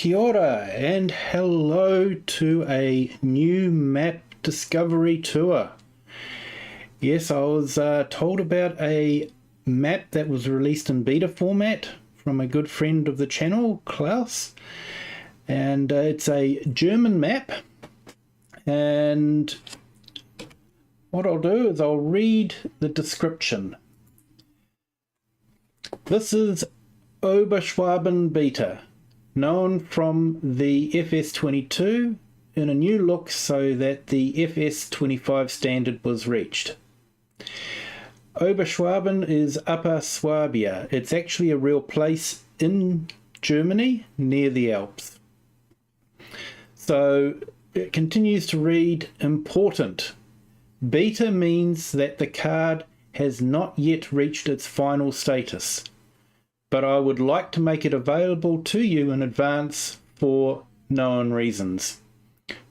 Kia ora and hello to a new map discovery tour. Yes, I was told about a map that was released in beta format from a good friend of the channel, Klaus, and it's a German map. And what I'll do is I'll read the description. This is Oberschwaben beta, known from the FS22 in a new look so that the FS25 standard was reached. Oberschwaben is Upper Swabia. It's actually a real place in Germany near the Alps. So it continues to read, important. Beta means that the card has not yet reached its final status, but I would like to make it available to you in advance for known reasons.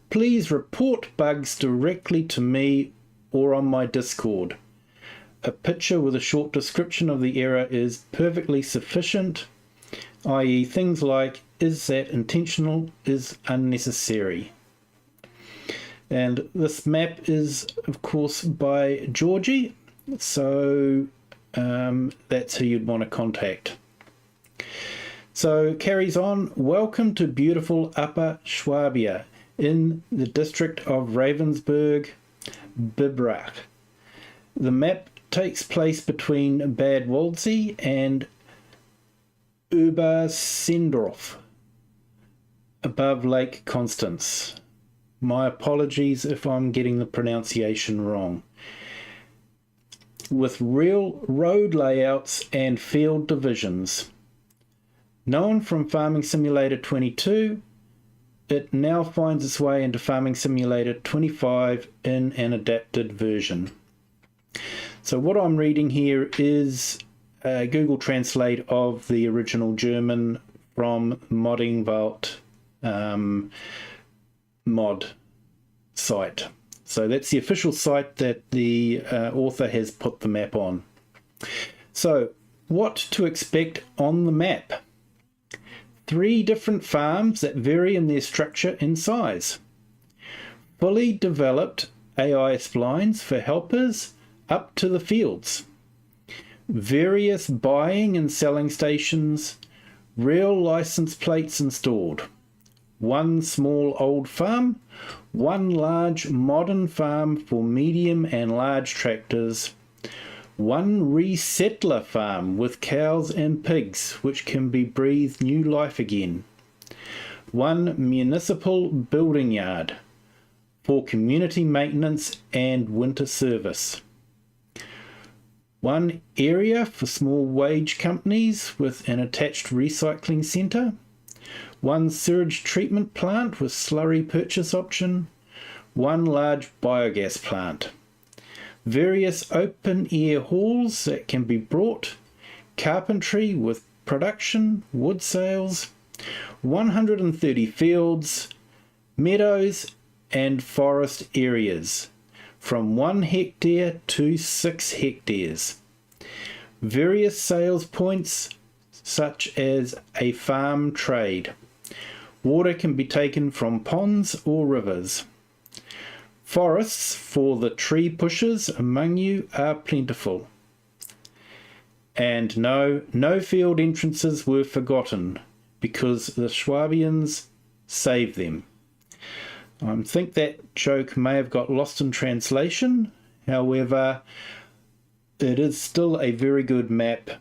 Please report bugs directly to me or on my Discord. A picture with a short description of the error is perfectly sufficient, i.e. things like, is that intentional, is unnecessary. And this map is, of course, by Jogi, so that's who you'd want to contact. So carries on. Welcome to beautiful Upper Swabia in the district of Ravensburg, Biberach. The map takes place between Bad Waldsee and Obersendorf, above Lake Constance. My apologies if I'm getting the pronunciation wrong. With real road layouts and field divisions. Known from Farming Simulator 22, it now finds its way into Farming Simulator 25 in an adapted version. So what I'm reading here is a Google Translate of the original German from Modding Vault mod site. So that's the official site that the author has put the map on. So what to expect on the map? 3 different farms that vary in their structure and size. Fully developed AI splines for helpers up to the fields. Various buying and selling stations. Real license plates installed. 1 small old farm. 1 large modern farm for medium and large tractors. 1 resettler farm with cows and pigs which can be breathed new life again. 1 municipal building yard for community maintenance and winter service. 1 area for small wage companies with an attached recycling centre. 1 sewage treatment plant with slurry purchase option. 1 large biogas plant. Various open-air halls that can be brought, carpentry with production, wood sales, 130 fields, meadows and forest areas, from 1 hectare to 6 hectares. Various sales points such as a farm trade. Water can be taken from ponds or rivers. Forests for the tree pushers among you are plentiful. And no field entrances were forgotten, because the Swabians saved them. I think that joke may have got lost in translation, however, it is still a very good map.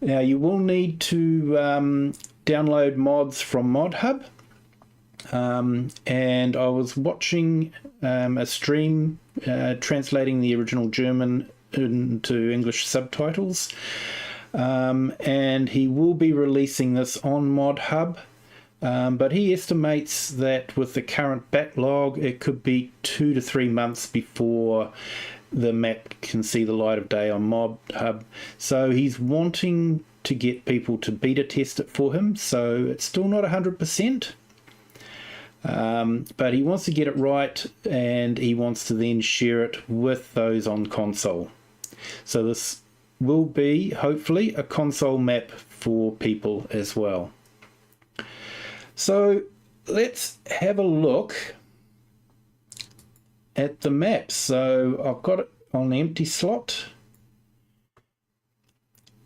Now you will need to download mods from ModHub. And I was watching a stream translating the original German into English subtitles, and he will be releasing this on ModHub, but he estimates that with the current backlog it could be 2 to 3 months before the map can see the light of day on ModHub. So he's wanting to get people to beta test it for him, so it's still not 100%. But he wants to get it right, and he wants to then share it with those on console. So this will be hopefully a console map for people as well. So let's have a look at the map. So I've got it on the empty slot.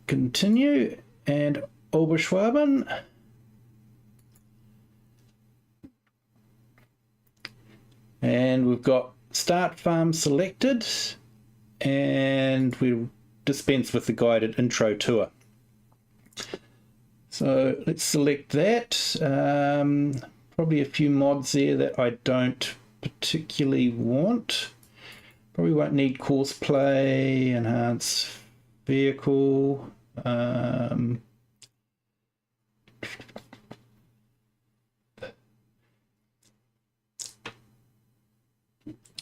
Continue and Oberschwaben. And we've got start farm selected, and we'll dispense with the guided intro tour. So let's select that. Probably a few mods there that I don't particularly want. Probably won't need course play, enhance vehicle.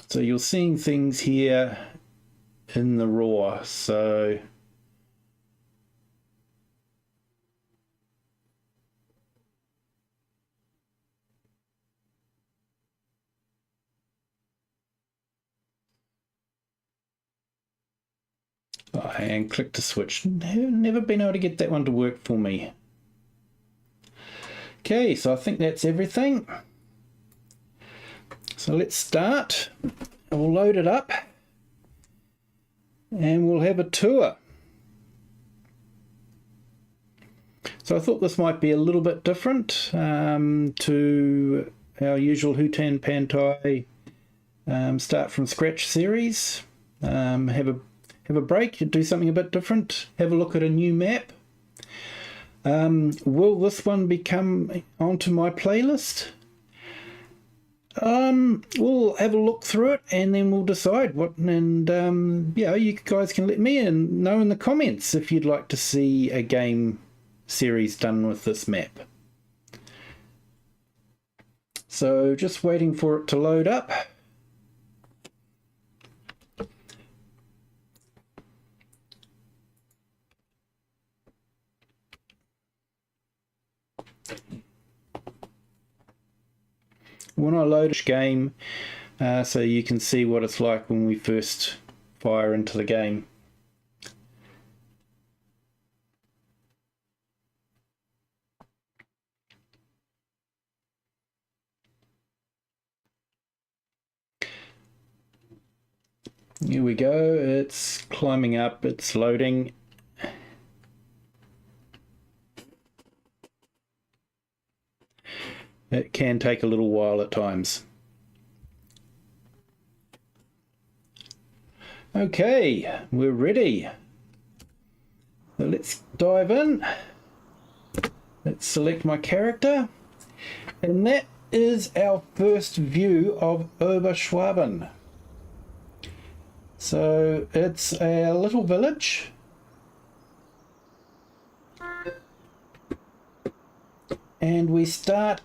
So you're seeing things here in the raw. So and click to switch. Never been able to get that one to work for me. Okay, so I think that's everything. So let's start. We'll load it up and we'll have a tour. So I thought this might be a little bit different to our usual Hutan Pantai start from scratch series. Have a break, do something a bit different, have a look at a new map. Will this one become onto my playlist? We'll have a look through it and then we'll decide what, and yeah, you guys can let me know in the comments if you'd like to see a game series done with this map. So just waiting for it to load up. When I load a game, so you can see what it's like when we first fire into the game. Here we go, it's climbing up, it's loading. It can take a little while at times. Okay, we're ready. So let's dive in. Let's select my character. And that is our first view of Oberschwaben. So it's a little village. And we start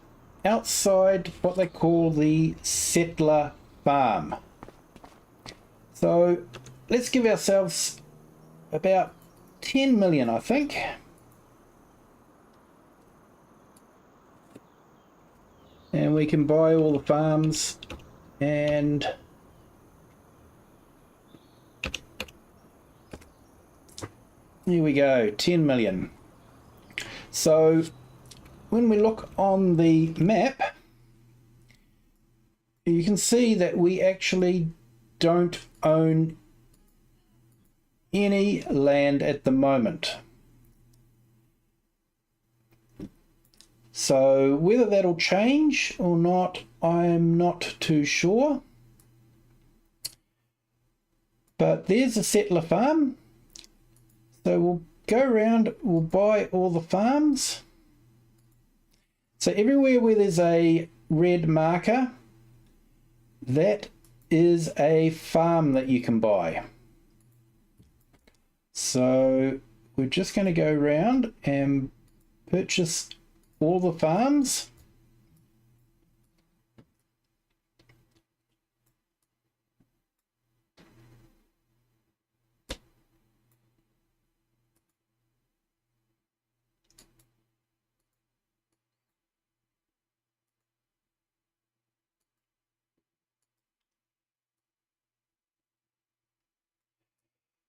outside what they call the settler farm. So let's give ourselves about 10 million, I think. And we can buy all the farms, and here we go, 10 million. So when we look on the map, you can see that we actually don't own any land at the moment. So whether that'll change or not, I'm not too sure. But there's a settler farm. So we'll go around, we'll buy all the farms. So everywhere where there's a red marker, that is a farm that you can buy. So we're just going to go around and purchase all the farms.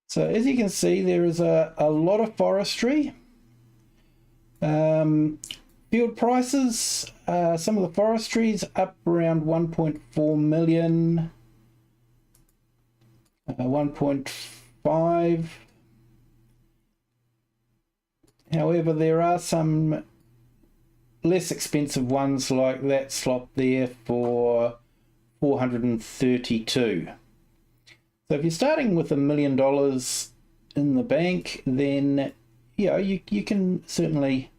So as you can see, there is a lot of forestry. Field prices, some of the forestries up around 1.4 million, 1.5. However, there are some less expensive ones like that slot there for 432. So if you're starting with $1 million in the bank, then you can certainly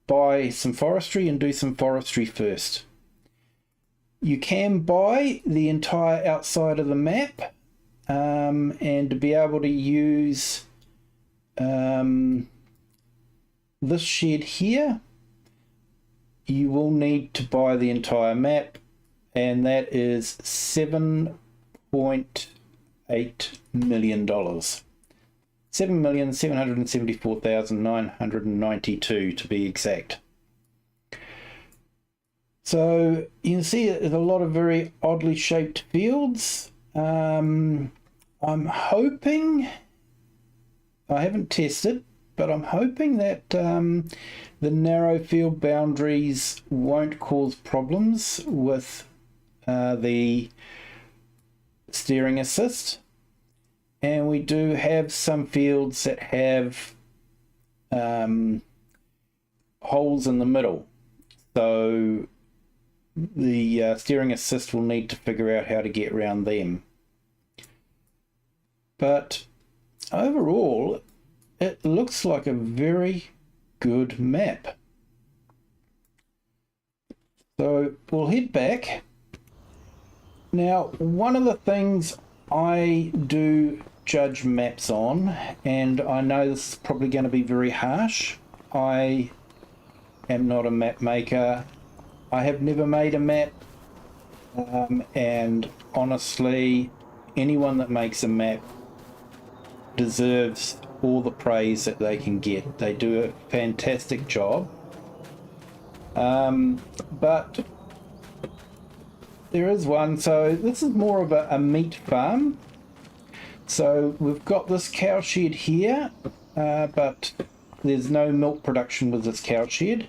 buy some forestry and do some forestry first. You can buy the entire outside of the map, and to be able to use this shed here, you will need to buy the entire map, and that is $7.8 million. $7,774,992 to be exact. So you can see there's a lot of very oddly shaped fields. I'm hoping, I haven't tested, but I'm hoping that the narrow field boundaries won't cause problems with the steering assist. And we do have some fields that have holes in the middle. So the steering assist will need to figure out how to get around them. But overall, it looks like a very good map. So we'll head back. Now, one of the things I do judge maps on, and I know this is probably going to be very harsh. I am not a map maker. I have never made a map, and honestly, anyone that makes a map deserves all the praise that they can get. They do a fantastic job. But there is one. So this is more of a meat farm. So we've got this cow shed here, but there's no milk production with this cow shed.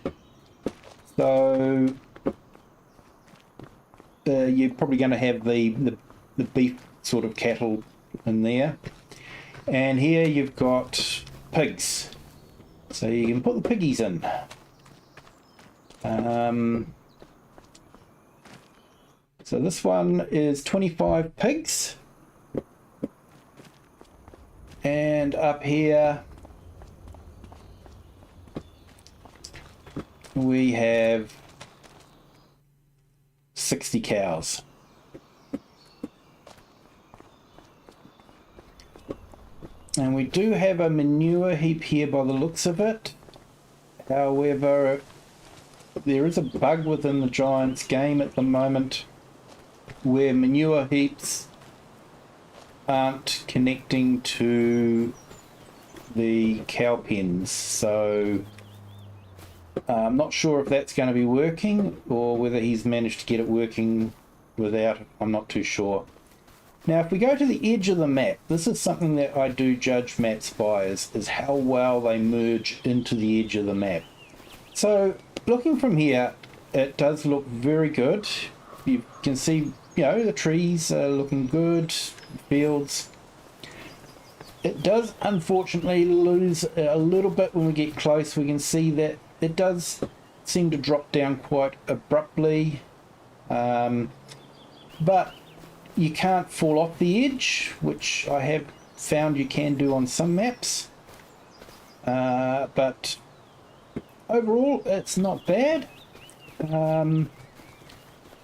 So you're probably going to have the beef sort of cattle in there. And here you've got pigs. So you can put the piggies in. So this one is 25 pigs. And up here we have 60 cows. And we do have a manure heap here by the looks of it. However, there is a bug within the Giants game at the moment where manure heaps aren't connecting to the cow pens. So I'm not sure if that's going to be working or whether he's managed to get it working without. I'm not too sure. Now, if we go to the edge of the map, this is something that I do judge maps by, is how well they merge into the edge of the map. So, looking from here, it does look very good. You can see, the trees are looking good, fields. It does, unfortunately, lose a little bit when we get close. We can see that it does seem to drop down quite abruptly. But you can't fall off the edge, which I have found you can do on some maps. But overall, it's not bad.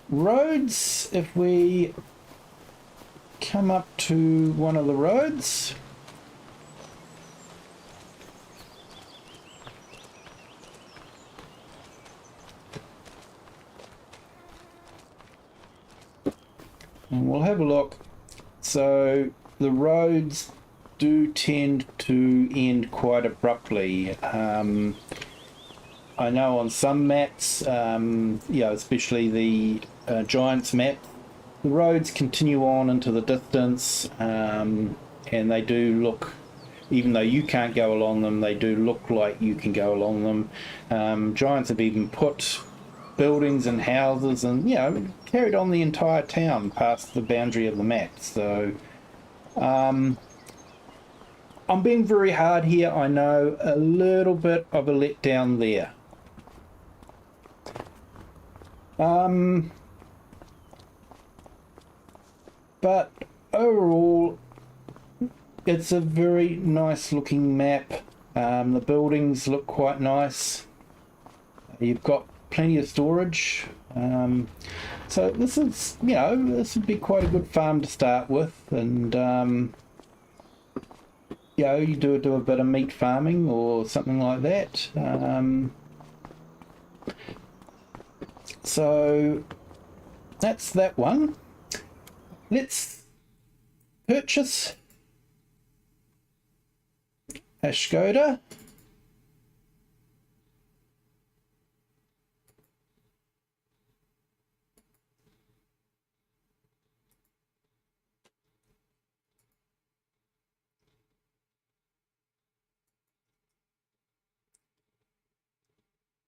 Roads, if we come up to one of the roads, and we'll have a look. So the roads do tend to end quite abruptly. I know on some maps, especially the Giants map, the roads continue on into the distance, and they do look even though you can't go along them, they do look like you can go along them. Giants have even put buildings and houses and, you know, carried on the entire town past the boundary of the map. So I'm being very hard here, I know, a little bit of a letdown there. But overall, it's a very nice looking map. The buildings look quite nice. You've got plenty of storage. So this is, you know, this would be quite a good farm to start with. And, you know, you do a bit of meat farming or something like that. So that's that one. Let's purchase a Skoda.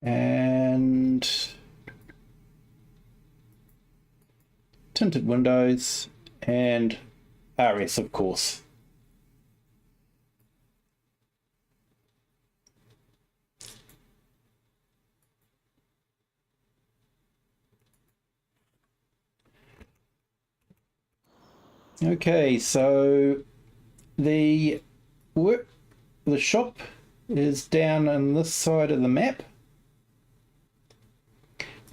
And tinted windows and RS, of course. Okay, so the shop is down on this side of the map,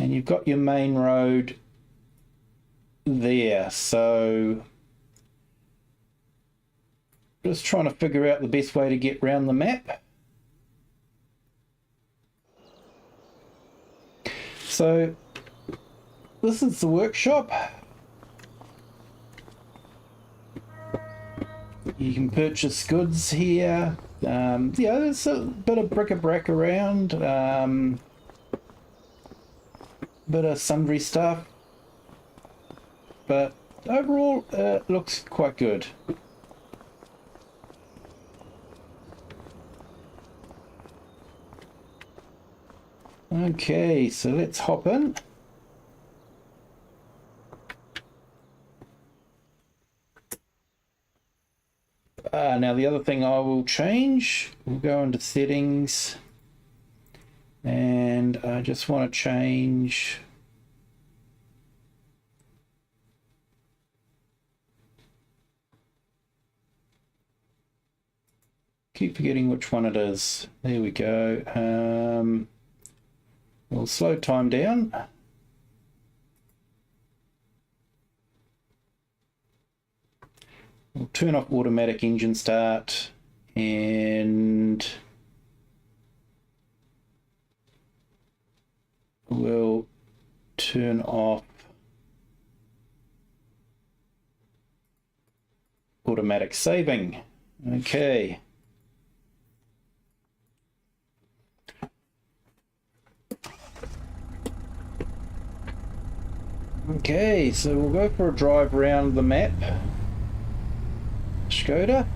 and you've got your main road there. So just trying to figure out the best way to get around the map. So this is the workshop. You can purchase goods here. Yeah, there's a bit of bric-a-brac around, bit of sundry stuff, but overall it looks quite good. Okay, so let's hop in. Now the other thing I will change, we'll go into settings, and I just want to change keep forgetting which one it is. There we go. We'll slow time down. We'll turn off automatic engine start, and we'll turn off automatic saving. Okay. Okay, so we'll go for a drive around the map. Skoda.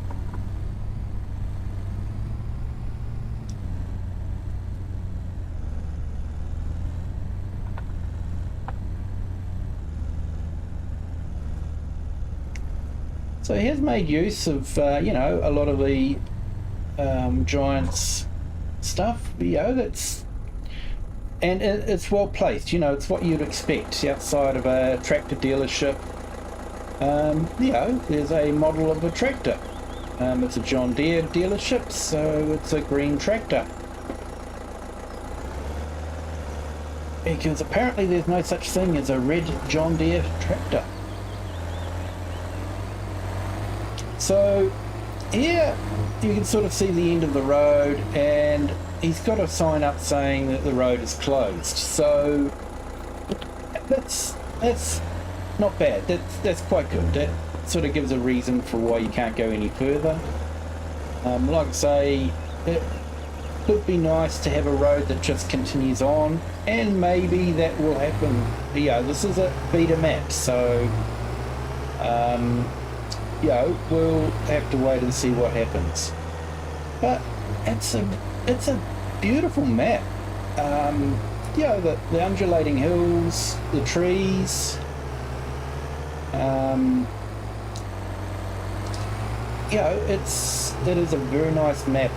So he has made use of, you know, a lot of the Giants stuff. You know, and it's well placed. You know, it's what you'd expect outside of a tractor dealership. You know, there's a model of a tractor. It's a John Deere dealership, so it's a green tractor. Because apparently there's no such thing as a red John Deere tractor. So here you can sort of see the end of the road, and he's got a sign up saying that the road is closed. So that's not bad. That's quite good. That sort of gives a reason for why you can't go any further. Like I say, it could be nice to have a road that just continues on, and maybe that will happen. Yeah, this is a beta map, so you know, we'll have to wait and see what happens. But it's a beautiful map. The undulating hills, the trees. It is a very nice map.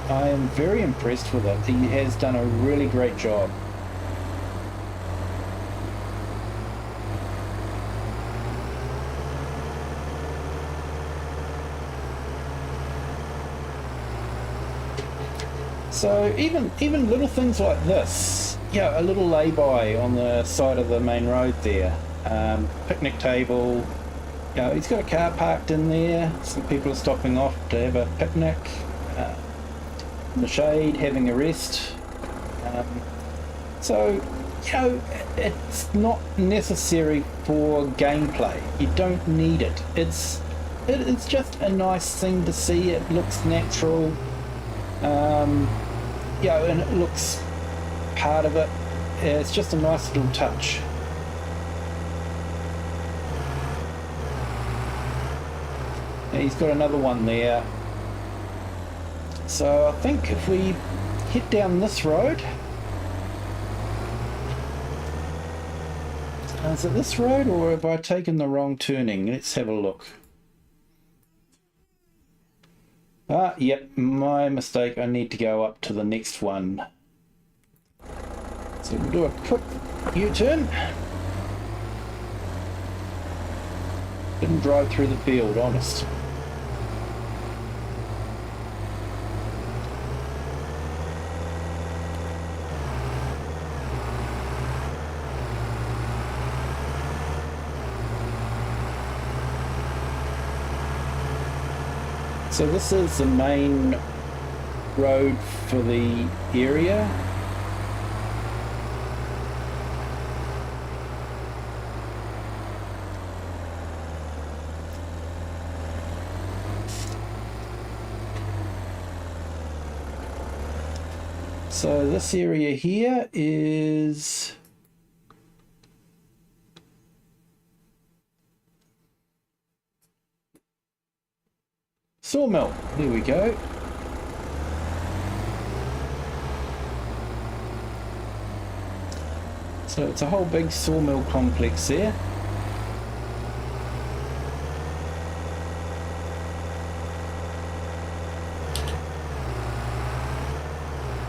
I am very impressed with it. He has done a really great job. So even little things like this, a little lay-by on the side of the main road there, picnic table. He's got a car parked in there. Some people are stopping off to have a picnic in the shade, having a rest. It's not necessary for gameplay. You don't need it. It's just a nice thing to see. It looks natural. And it looks part of it. It's just a nice little touch. He's got another one there. So I think if we head down this road, is it this road or have I taken the wrong turning? Let's have a look. Yep, my mistake. I need to go up to the next one. So we'll do a quick U-turn. Didn't drive through the field, honest. So this is the main road for the area. So this area here is sawmill. There we go. So it's a whole big sawmill complex there.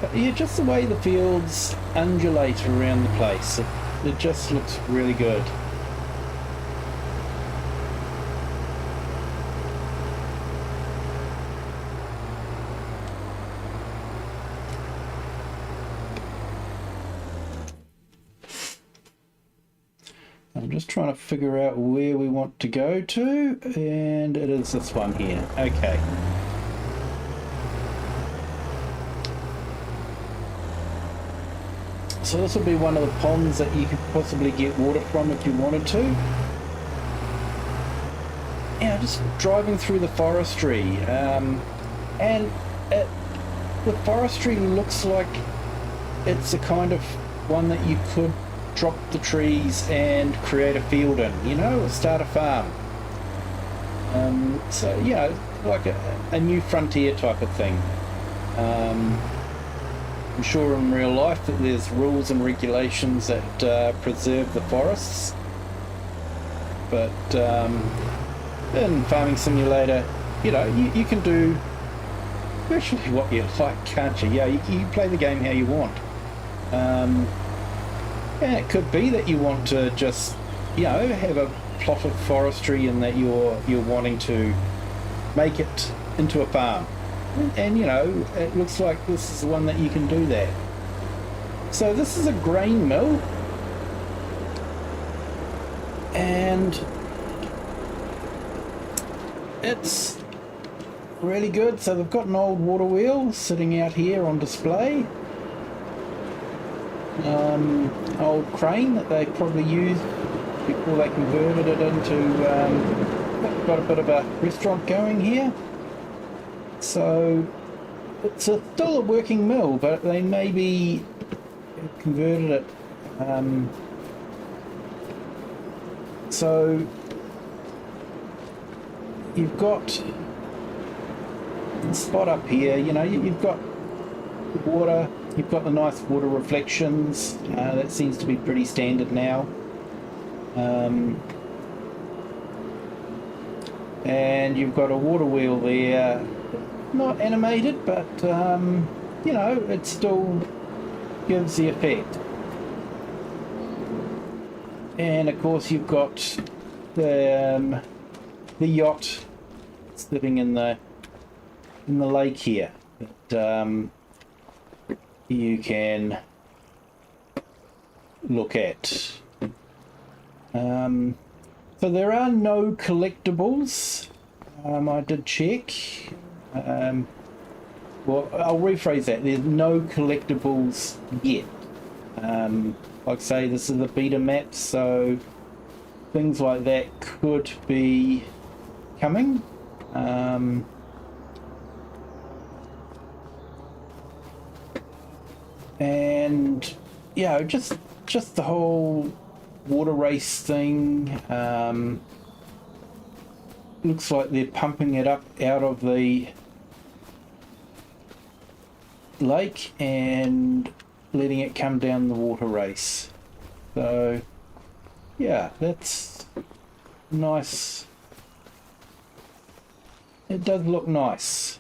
But yeah, just the way the fields undulate around the place, it just looks really good. I'm just trying to figure out where we want to go to, and it is this one here. Okay. So this will be one of the ponds that you could possibly get water from if you wanted to. Yeah, just driving through the forestry, and the forestry looks like it's the kind of one that you could drop the trees and create a field in, or start a farm. So like a new frontier type of thing. I'm sure in real life that there's rules and regulations that preserve the forests, but in Farming Simulator, you can do virtually what you like, can't you? You can play the game how you want. Yeah, it could be that you want to just, have a plot of forestry and that you're wanting to make it into a farm. And, it looks like this is the one that you can do that. So this is a grain mill. And it's really good. So they've got an old water wheel sitting out here on display. Old crane that they probably used before they converted it into got a bit of a restaurant going here. So it's still a working mill, but they maybe converted it. So you've got spot up here, you know, you've got water, you've got the nice water reflections. That seems to be pretty standard now. And you've got a water wheel there, not animated, but you know, it still gives the effect. And of course you've got the yacht sitting in the lake here that you can look at. So there are no collectibles. I did check. Well, I'll rephrase that. There's no collectibles yet. Like I say, this is a beta map, so things like that could be coming. And yeah, just the whole water race thing. Looks like they're pumping it up out of the lake and letting it come down the water race. So yeah, that's nice. It does look nice.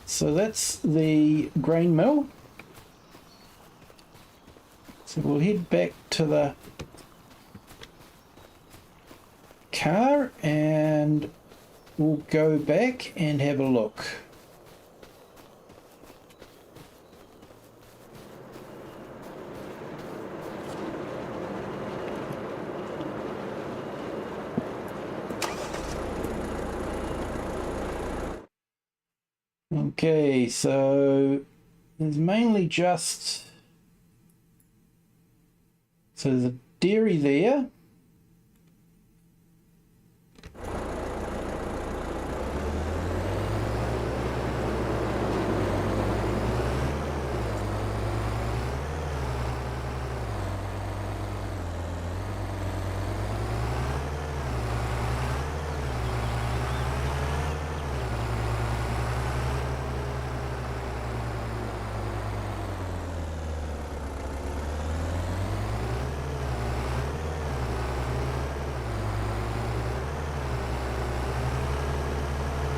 So that's the grain mill. So we'll head back to the car and we'll go back and have a look. Okay, so there's mainly just, so there's a dairy there.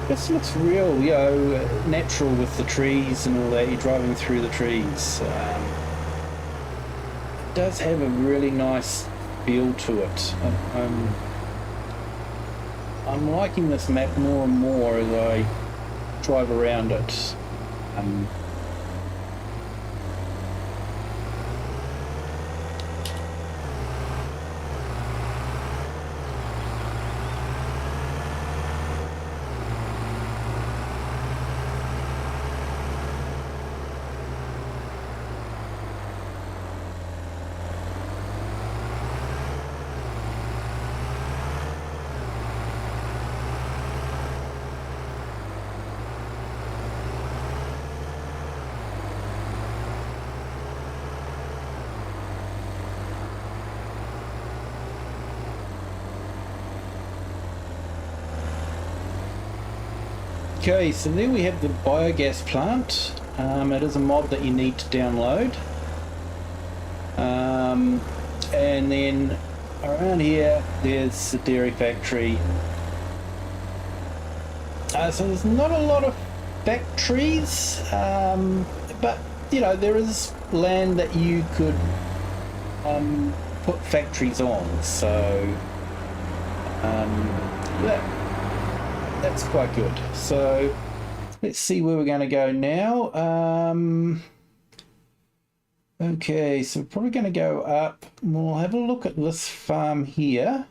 This looks real, you know, natural with the trees and all that. You're driving through the trees. It does have a really nice feel to it. I'm liking this map more and more as I drive around it. Okay, so there we have the biogas plant. It is a mod that you need to download. And then around here, there's the dairy factory. So there's not a lot of factories, but you know, there is land that you could put factories on. So that's quite good. So let's see where we're going to go now. Okay, so we're probably going to go up. We'll have a look at this farm here.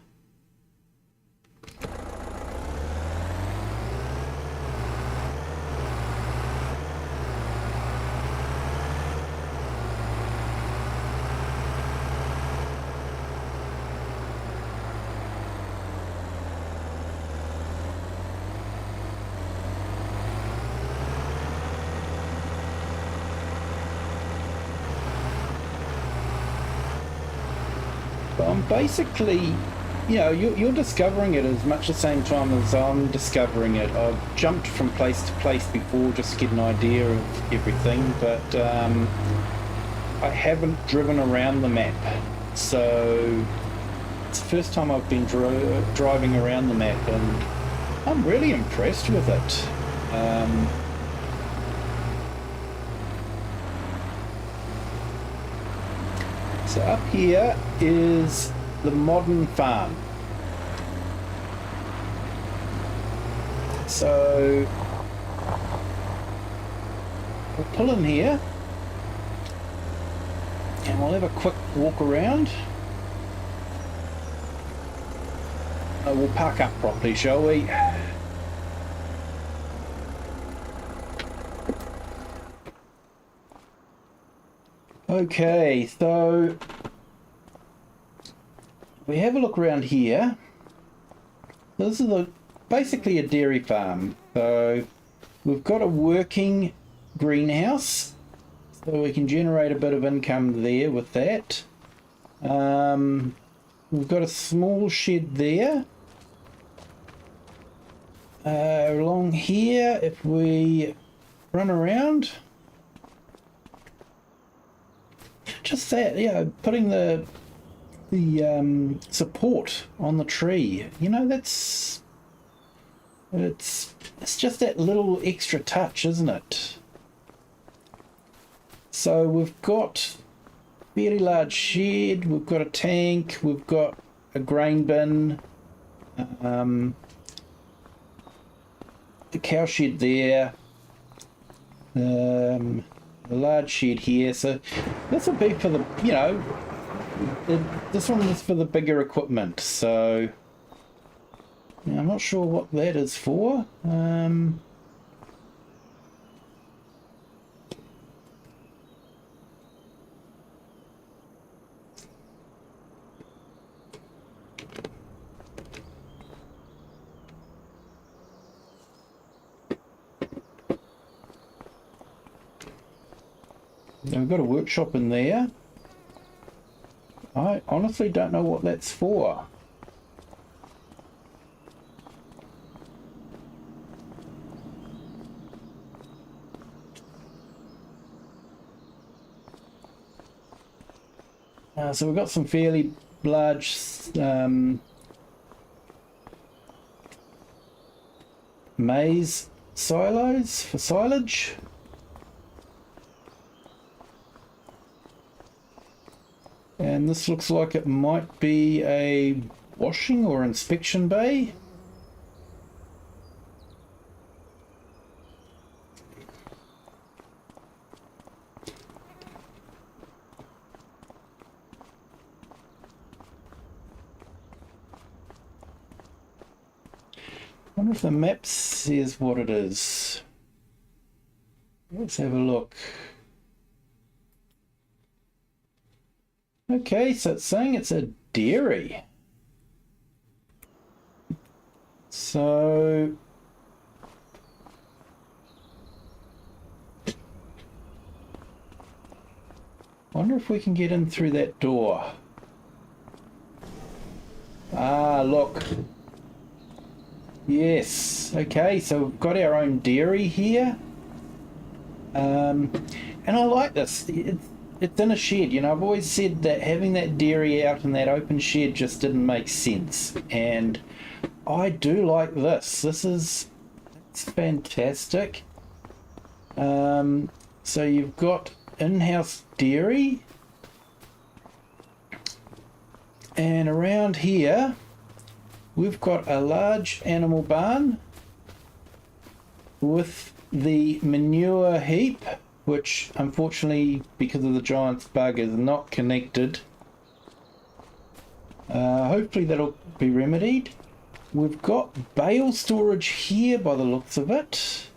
I'm basically you know, you're discovering it as much the same time as I'm discovering it. I've jumped from place to place before just to get an idea of everything, but I haven't driven around the map. So it's the first time I've been driving around the map, and I'm really impressed with it. So up here is the modern farm. So we'll pull in here and we'll have a quick walk around. We'll park up properly, shall we? Okay, so we have a look around here. This is basically a dairy farm. So we've got a working greenhouse, so we can generate a bit of income there with that. We've got a small shed there. Along here, if we run around, just that, yeah, putting the support on the tree, you know, it's just that little extra touch, isn't it? So we've got a fairly large shed, we've got a tank, we've got a grain bin, the cow shed there, a large shed here. So this will be for the, you know, this one is for the bigger equipment. So I'm not sure what that is for. We've got a workshop in there. I honestly don't know what that's for. So we've got some fairly large maize silos for silage. And this looks like it might be a washing or inspection bay. I wonder if the map says what it is. Let's have a look. Okay, so it's saying it's a dairy. So I wonder if we can get in through that door. Ah, look. Yes. Okay, so we've got our own dairy here. And I like this. It's in a shed, you know. I've always said that having that dairy out in that open shed just didn't make sense, and I do like this. It's fantastic. So you've got in-house dairy, and around here we've got a large animal barn with the manure heap, which unfortunately, because of the giant's bug, is not connected. Hopefully that'll be remedied. We've got bale storage here by the looks of it.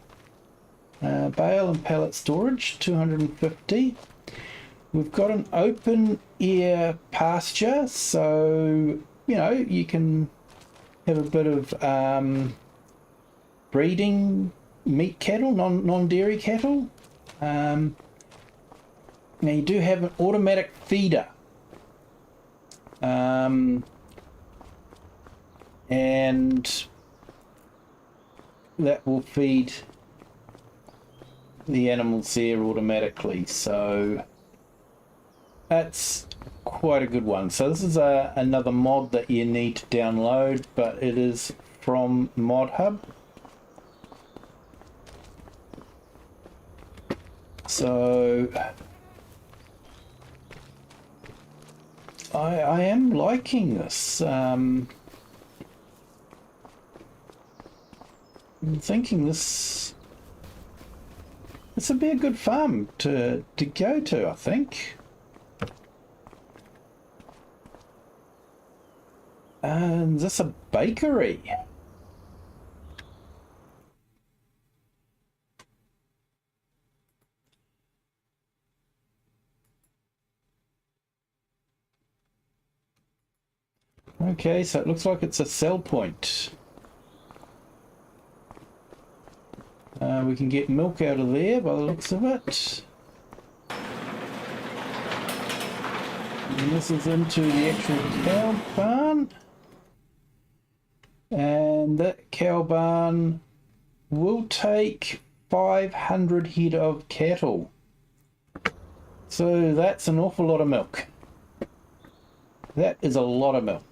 Bale and pallet storage, 250. We've got an open air pasture, so, you know, you can have a bit of breeding meat cattle, non-dairy cattle. Now you do have an automatic feeder. and that will feed the animals there automatically. So that's quite a good one. So this is another mod that you need to download, but it is from Mod Hub. So I am liking this. I'm thinking this would be a good farm to go to, I think. And is this a bakery? Okay, so it looks like it's a sell point. We can get milk out of there by the looks of it. And this is into the actual cow barn. And that cow barn will take 500 head of cattle. So that's an awful lot of milk. That is a lot of milk.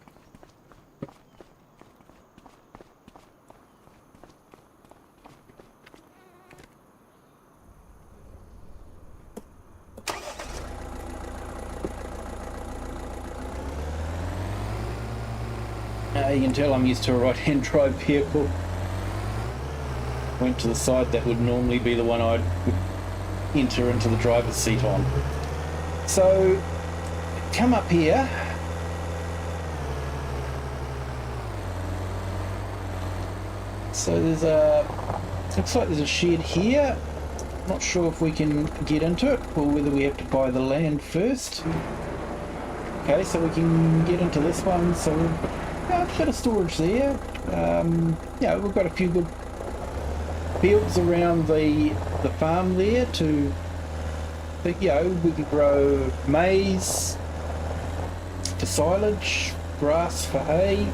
You can tell I'm used to a right-hand drive vehicle. Went to the side that would normally be the one I'd enter into the driver's seat on. So, come up here. So there's looks like there's a shed here. Not sure if we can get into it or whether we have to buy the land first. Okay, so we can get into this one. So a bit of storage there. Yeah, we've got a few good fields around the farm there to, you know, we can grow maize for silage, grass for hay,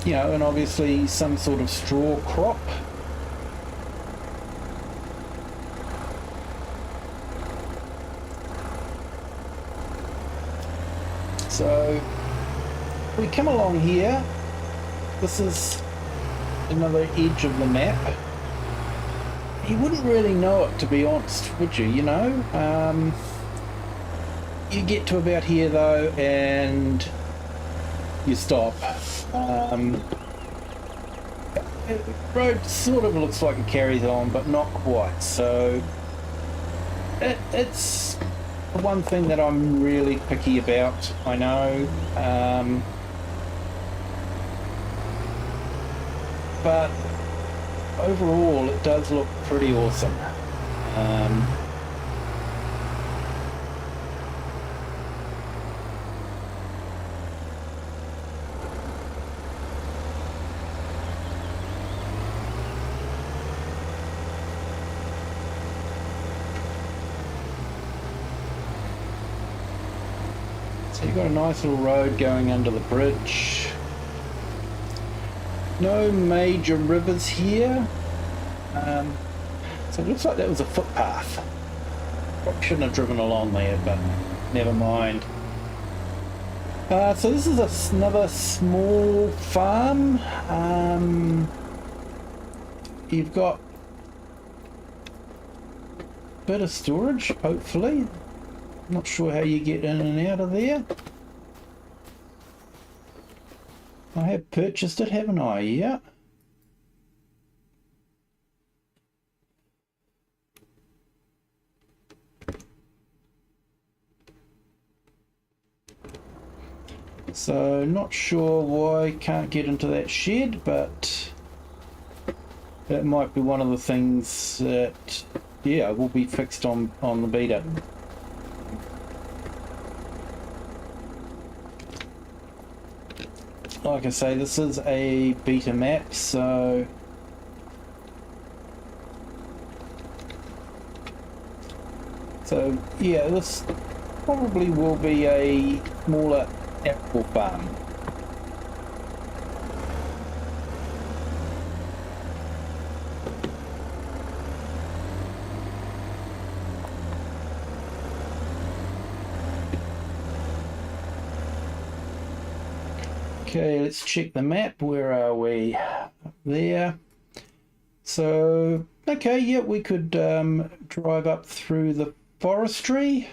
you know, and obviously some sort of straw crop. So we come along here. This is another edge of the map. You wouldn't really know it, to be honest, would you? You know, you get to about here though, and you stop. The road sort of looks like it carries on, but not quite. So it's one thing that I'm really picky about, I know. But overall it does look pretty awesome. So you've got a nice little road going under the bridge. No major rivers here. So it looks like that was a footpath. Probably shouldn't have driven along there, but never mind. So this is another small farm. You've got a bit of storage, hopefully. Not sure how you get in and out of there. I have purchased it, haven't I? Yeah. So, not sure why I can't get into that shed, but that might be one of the things that, yeah, will be fixed on the beta. Like I say, this is a beta map, so yeah, this probably will be a smaller apple farm. Okay, let's check the map. Where are we? Up there. So, okay, yeah, we could drive up through the forestry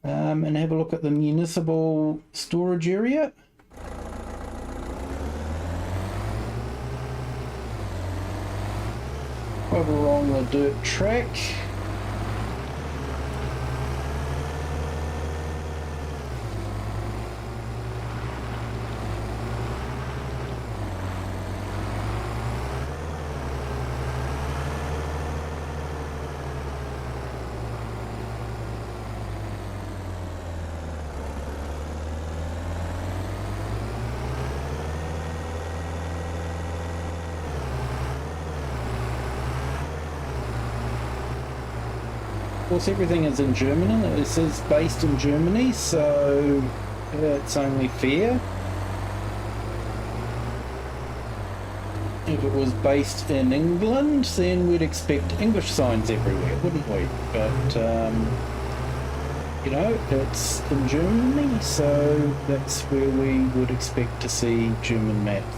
and have a look at the municipal storage area. Over along the dirt track. Of course, everything is in German. This is based in Germany, so it's only fair. If it was based in England, then we'd expect English signs everywhere, wouldn't we? But, you know, it's in Germany, so that's where we would expect to see German maps.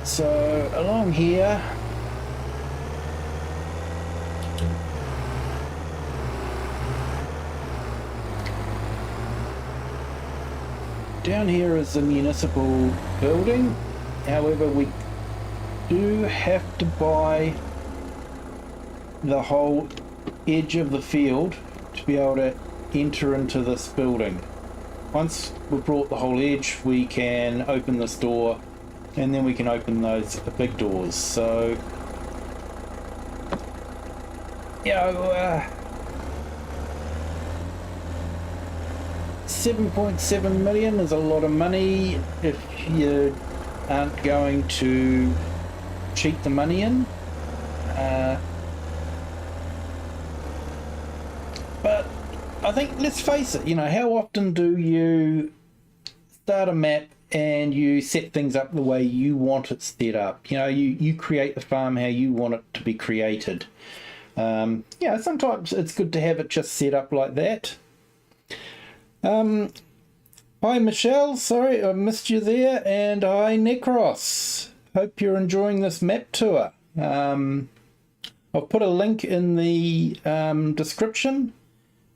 So along here, down here is the municipal building. However, we do have to buy the whole edge of the field to be able to enter into this building. Once we've brought the whole edge, we can open this door, and then we can open those big doors. So, you know, 7.7 million is a lot of money if you aren't going to cheat the money in. But I think, let's face it, you know, how often do you start a map and you set things up the way you want it set up? You know, you create the farm how you want it to be created. Yeah, sometimes it's good to have it just set up like that. Hi Michelle, sorry I missed you there, and hi Necros. Hope you're enjoying this map tour. I'll put a link in the description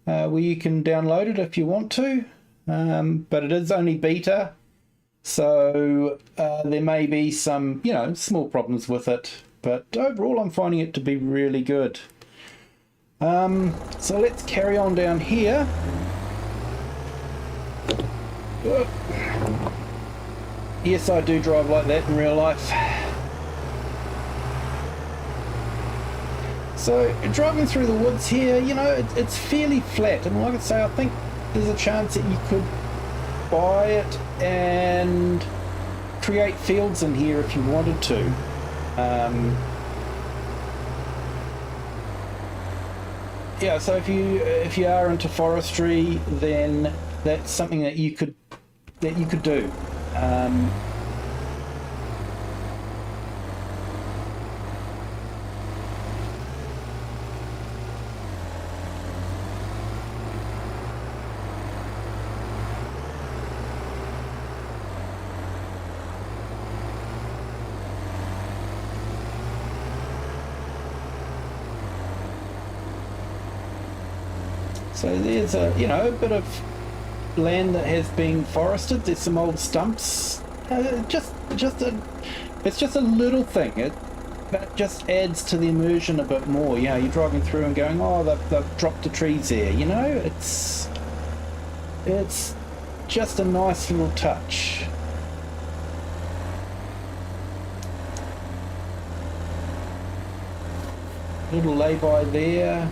where you can download it if you want to, but it is only beta. So there may be some, you know, small problems with it, but overall I'm finding it to be really good. So let's carry on down here. Yes, I do drive like that in real life. So driving through the woods here, you know, it's fairly flat, and like I say, I think there's a chance that you could buy it and create fields in here if you wanted to. Yeah, so if you are into forestry, then that's something that you could do. So there's a, you know, a bit of land that has been forested. There's some old stumps. It's just a little thing. That just adds to the immersion a bit more. You know, you're driving through and going, oh, they've dropped the trees there. You know, it's just a nice little touch. Little lay-by there.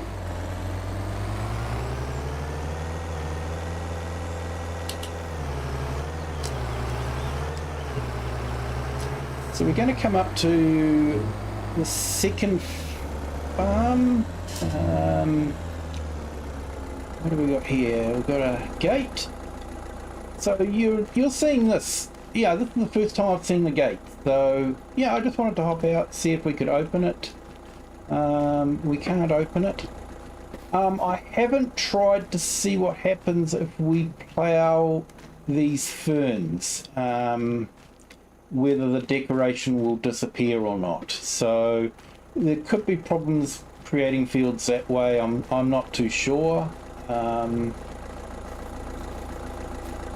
So we're going to come up to the second farm. What do we got here? We've got a gate. So you're seeing this. Yeah, this is the first time I've seen the gate. So yeah, I just wanted to hop out, see if we could open it. We can't open it. I haven't tried to see what happens if we plough these ferns, whether the decoration will disappear or not. So there could be problems creating fields that way. I'm not too sure.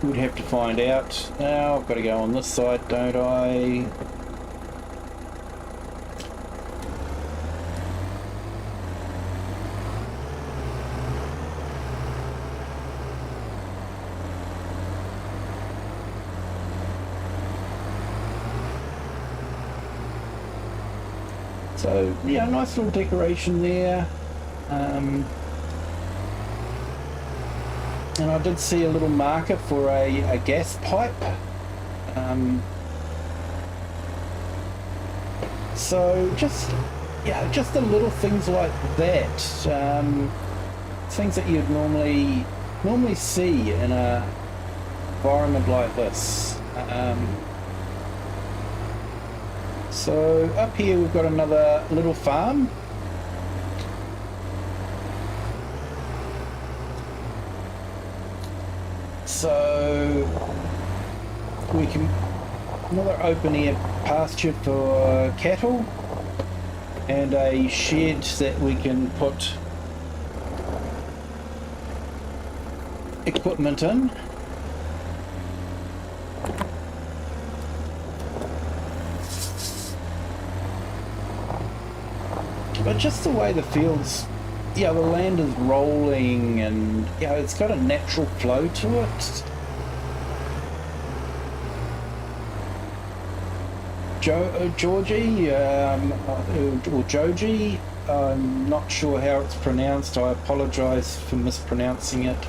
We'd have to find out. Now I've got to go on this side, don't I? So yeah, nice little decoration there. And I did see a little marker for a gas pipe. So just the little things like that, things that you'd normally see in a environment like this. So up here we've got another little farm. So we can, another open air pasture for cattle, and a shed that we can put equipment in. But just the way the fields, the land is rolling, and it's got a natural flow to it. Jogi, or Jogi, I'm not sure how it's pronounced. I apologise for mispronouncing it.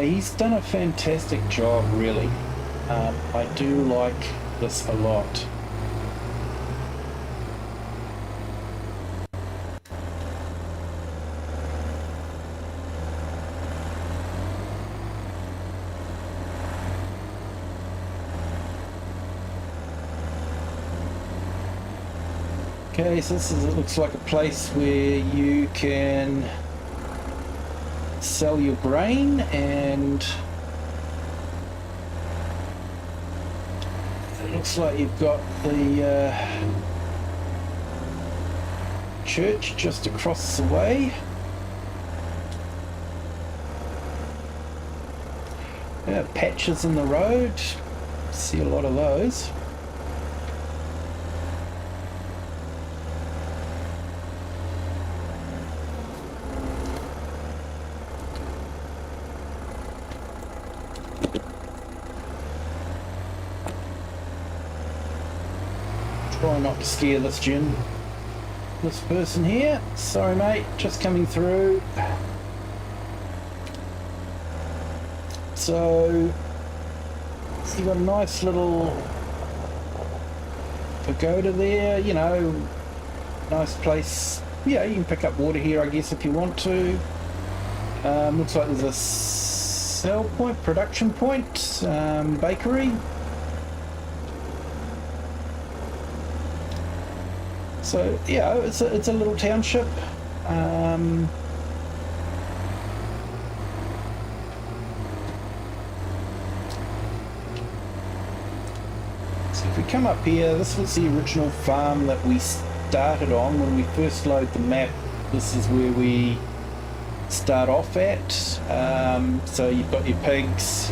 He's done a fantastic job, really. I do like this a lot. Okay, so it looks like a place where you can sell your grain, and it looks like you've got the church just across the way. Patches in the road, see a lot of those. Try not to scare this person here. Sorry mate, just coming through. So you've got a nice little pagoda there, nice place. Yeah, you can pick up water here, I guess, if you want to. Looks like there's a sell point, production point, bakery. So yeah, it's a little township. So if we come up here, this was the original farm that we started on when we first load the map. This is where we start off at. So you've got your pigs,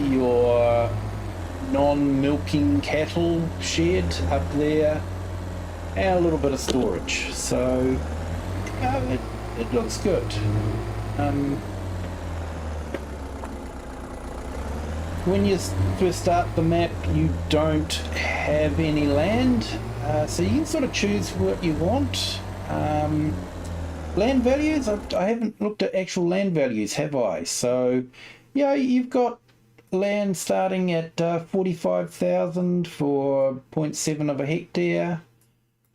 your non-milking cattle shed up there, and a little bit of storage. So it looks good. When you first start the map, you don't have any land, so you can sort of choose what you want. Land values, I haven't looked at actual land values, have I? So yeah, you've got land starting at 45,000 for 0.7 of a hectare.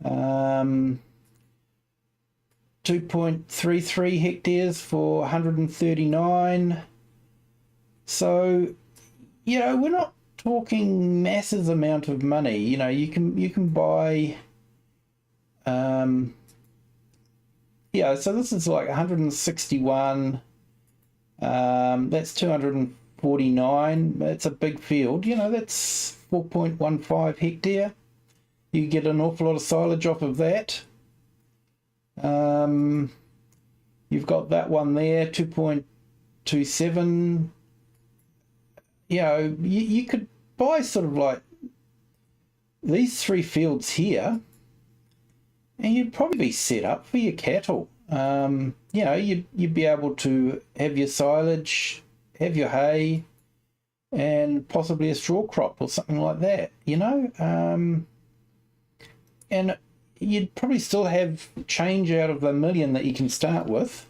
2.33 hectares for 139. So we're not talking massive amount of money. You can buy yeah, so this is like 161. That's 249. It's a big field. You know, that's 4.15 hectare. You get an awful lot of silage off of that. You've got that one there, 2.27. You know, you could buy sort of like these 3 fields here, and you'd probably be set up for your cattle. You know, you'd be able to have your silage, have your hay, and possibly a straw crop or something like that, you know. And you'd probably still have change out of the million that you can start with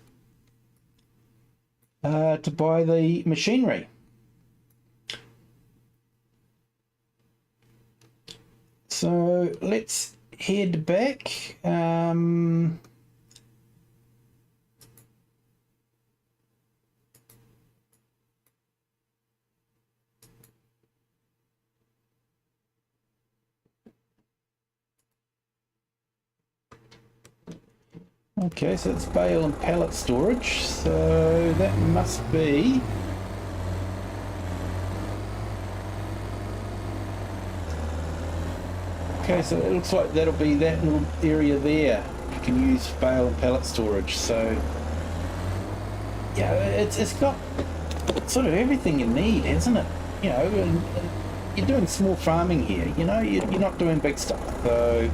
to buy the machinery. So let's head back. Okay, so it's bale and pallet storage, so that must be okay, so it looks like that'll be that little area there. You can use bale and pallet storage, so yeah, it's got sort of everything you need, hasn't it? You know, and you're doing small farming here, you know, you're not doing big stuff, so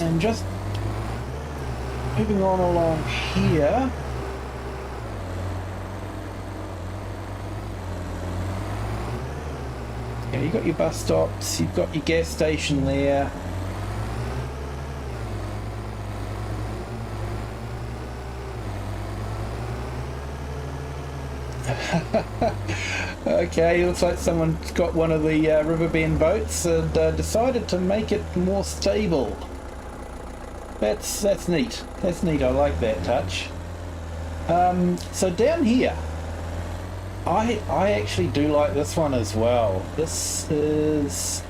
and just moving on along here. Yeah, you've got your bus stops, you've got your gas station there. Okay, looks like someone's got one of the riverbend boats and decided to make it more stable. That's neat. That's neat. I like that touch. So down here, I actually do like this one as well. This is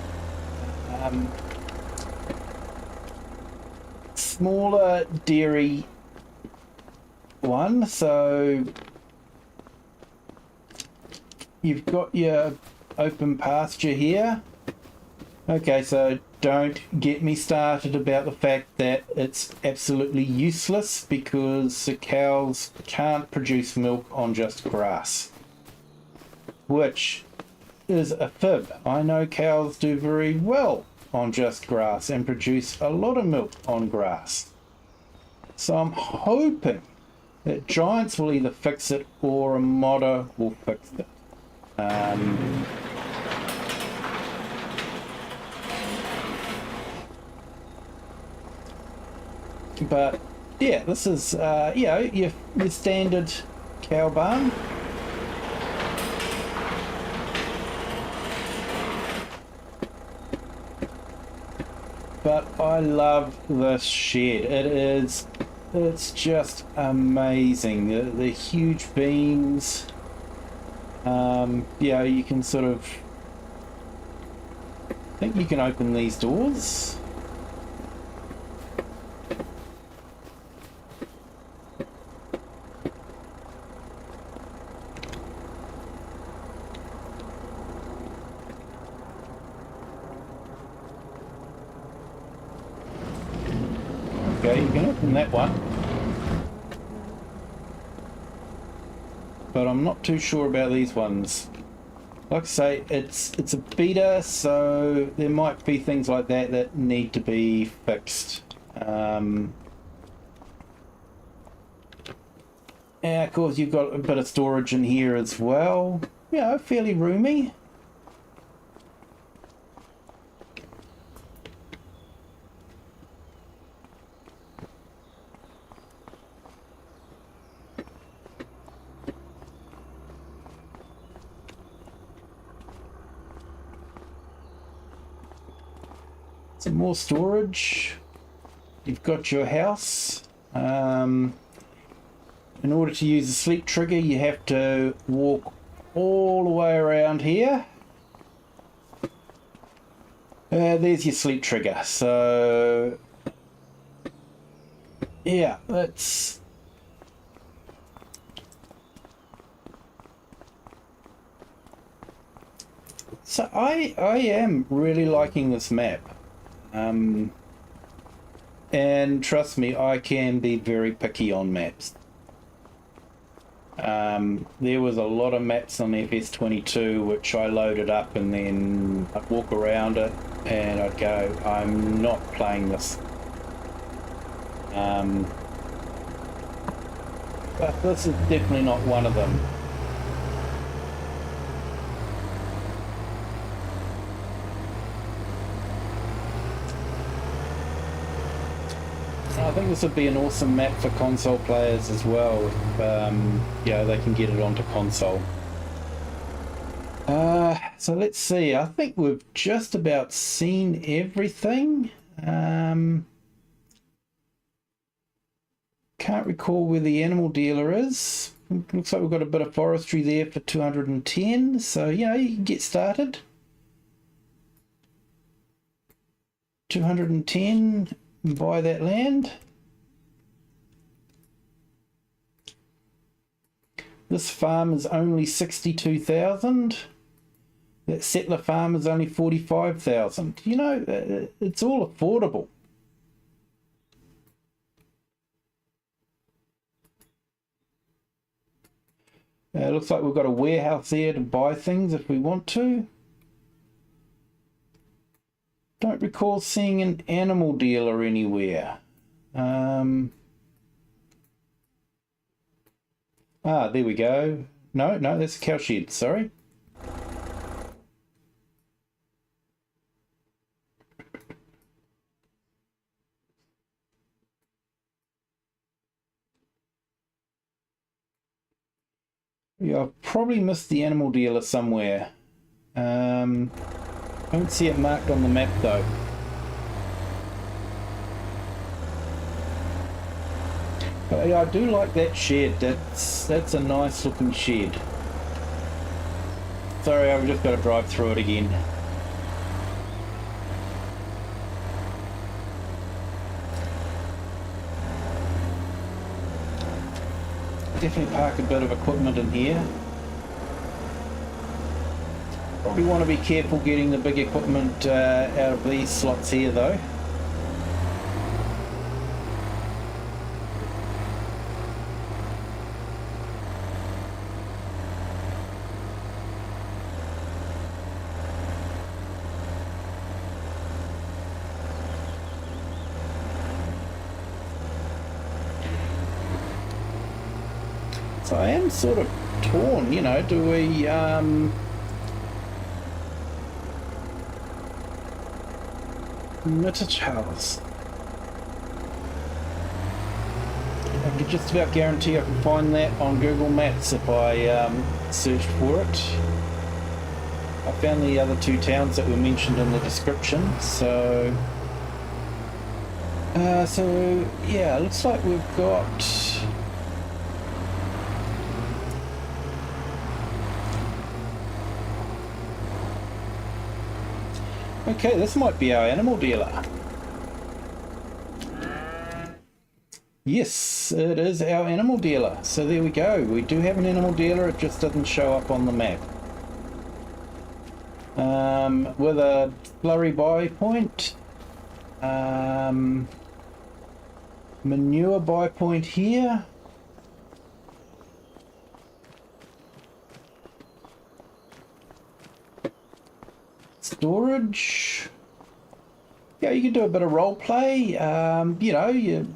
smaller dairy one. So you've got your open pasture here. Okay, so don't get me started about the fact that it's absolutely useless because the cows can't produce milk on just grass, which is a fib. I know cows do very well on just grass and produce a lot of milk on grass. So I'm hoping that Giants will either fix it or a modder will fix it. But yeah, this is you know, your standard cow barn. But I love this shed. It's just amazing. The huge beams. Yeah, you can sort of, I think you can open these doors. Okay, you can open that one. But I'm not too sure about these ones. Like I say, it's a beta, so there might be things like that that need to be fixed. And of course you've got a bit of storage in here as well. You know, fairly roomy. Some more storage. You've got your house. In order to use the sleep trigger, you have to walk all the way around here. There's your sleep trigger. So yeah, that's... So I am really liking this map. And trust me, I can be very picky on maps. There was a lot of maps on FS22 which I loaded up and then I'd walk around it and I'd go, I'm not playing this. But this is definitely not one of them. I think this would be an awesome map for console players as well, if yeah, they can get it onto console. So let's see, I think we've just about seen everything. Can't recall where the animal dealer is. Looks like we've got a bit of forestry there for 210, so you know, you can get started. 210. Buy that land. This farm is only 62,000. That settler farm is only 45,000. You know, it's all affordable. Looks like we've got a warehouse there to buy things if we want to. Don't recall seeing an animal dealer anywhere. There we go. No, that's a cow shed, sorry. Yeah, I've probably missed the animal dealer somewhere. Don't see it marked on the map though. But yeah, I do like that shed. That's a nice looking shed. Sorry, I've just got to drive through it again. Definitely park a bit of equipment in here. Probably want to be careful getting the big equipment out of these slots here though. So I am sort of torn, you know, do we Mittich House. I can just about guarantee I can find that on Google Maps if I searched for it. I found the other two towns that were mentioned in the description, so yeah, looks like we've got okay, this might be our animal dealer. Yes, it is our animal dealer. So there we go. We do have an animal dealer. It just doesn't show up on the map. With a slurry buy point. Manure buy point here. Storage. Yeah, you can do a bit of role play. You know, you're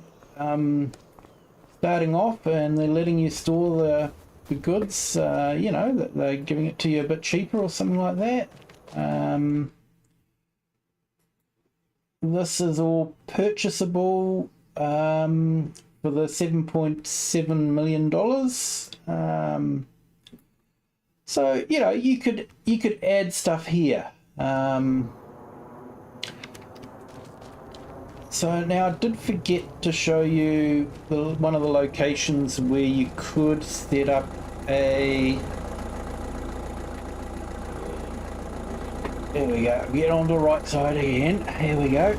starting off and they're letting you store the goods, you know, that they're giving it to you a bit cheaper or something like that. This is all purchasable for the $7.7 million. So, you know, you could add stuff here. So now I did forget to show you one of the locations where you could set up a There we go. Get on the right side again. Here we go.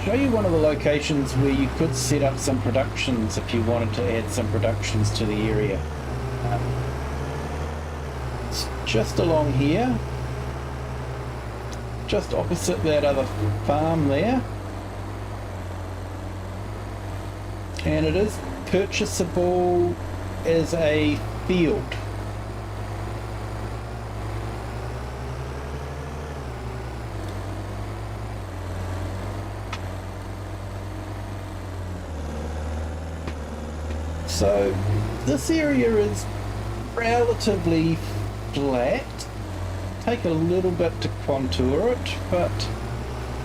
Show you one of the locations where you could set up some productions if you wanted to add some productions to the area. It's just along here, just opposite that other farm there, and it is purchasable as a field. So this area is relatively flat. Take a little bit to contour it, but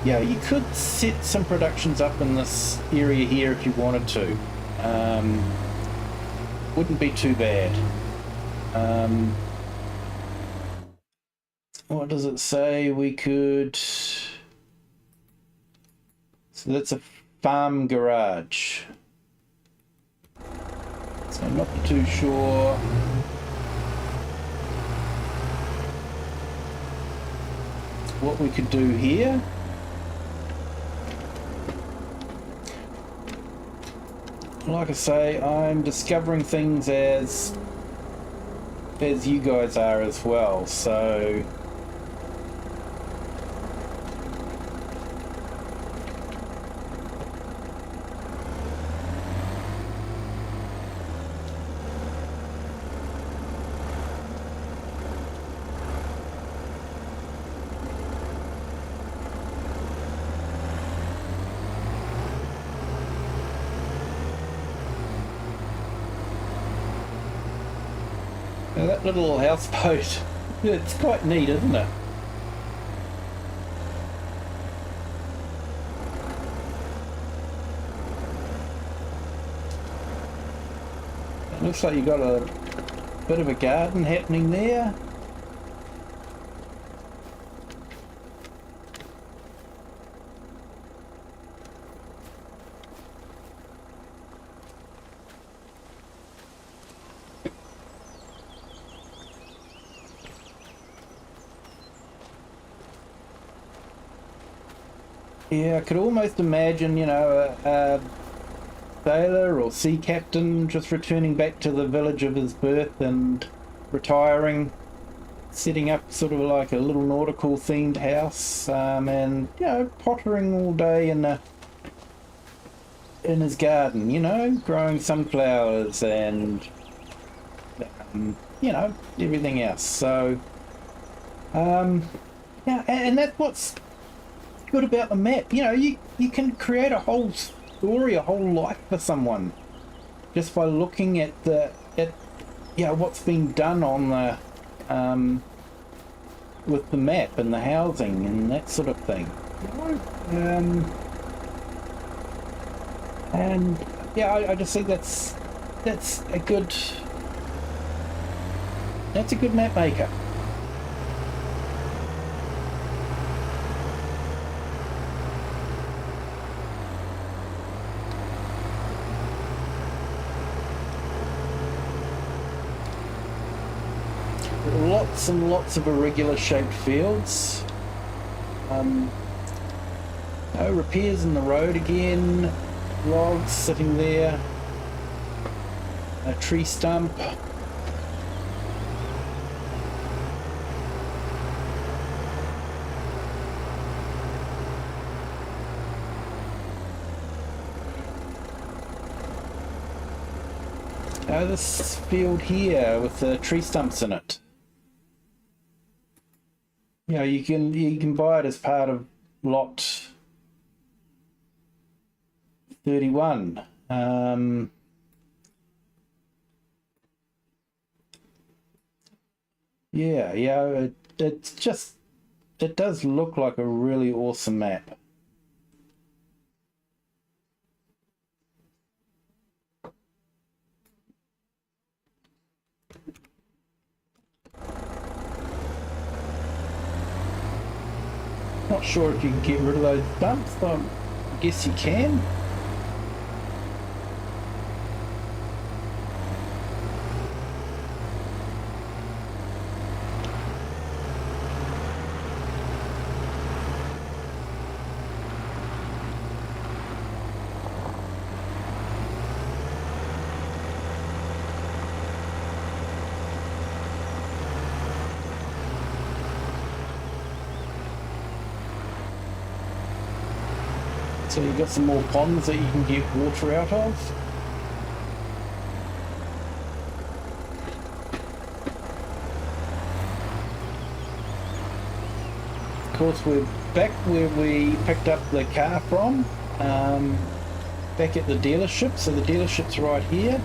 yeah, you could set some productions up in this area here if you wanted to. Wouldn't be too bad. What does it say? We could... So that's a farm garage. So I'm not too sure what we could do here. Like I say, I'm discovering things as you guys are as well, so that little houseboat, it's quite neat, isn't it? It looks like you got a bit of a garden happening there. Yeah, I could almost imagine, you know, a sailor or sea captain just returning back to the village of his birth and retiring, setting up sort of like a little nautical themed house, and, you know, pottering all day in his garden, you know, growing sunflowers and, you know, everything else. So, yeah, and that's what's good about the map. You know, you can create a whole story, a whole life for someone just by looking at you know, what's been done on the with the map and the housing and that sort of thing. And yeah, I just think that's a good map maker. Lots and lots of irregular shaped fields. No repairs in the road again. Logs sitting there. A tree stump. This field here with the tree stumps in it. You know, you can buy it as part of lot 31. Yeah, it's just, it does look like a really awesome map. Not sure if you can get rid of those dumps, but I guess you can. So you've got some more ponds that you can get water out of. Of course, we're back where we picked up the car from, back at the dealership. So the dealership's right here.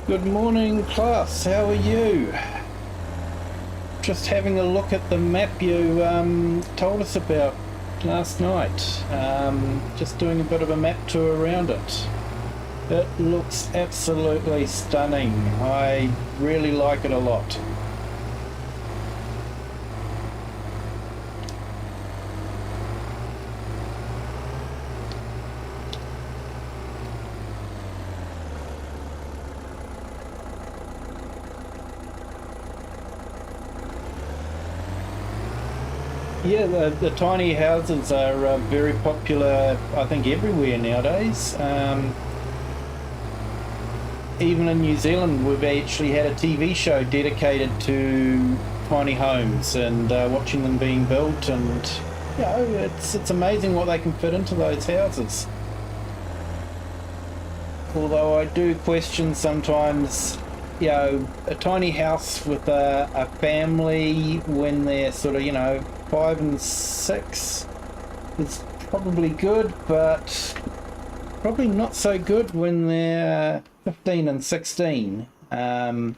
Good morning, class. How are you? Just having a look at the map you told us about last night. Just doing a bit of a map tour around it. It looks absolutely stunning. I really like it a lot. Yeah, the tiny houses are very popular, I think, everywhere nowadays. Even in New Zealand, we've actually had a TV show dedicated to tiny homes and watching them being built, and you know, it's amazing what they can fit into those houses. Although I do question sometimes, you know, a tiny house with a family when they're sort of, you know, 5 and 6 is probably good, but probably not so good when they're 15 and 16. And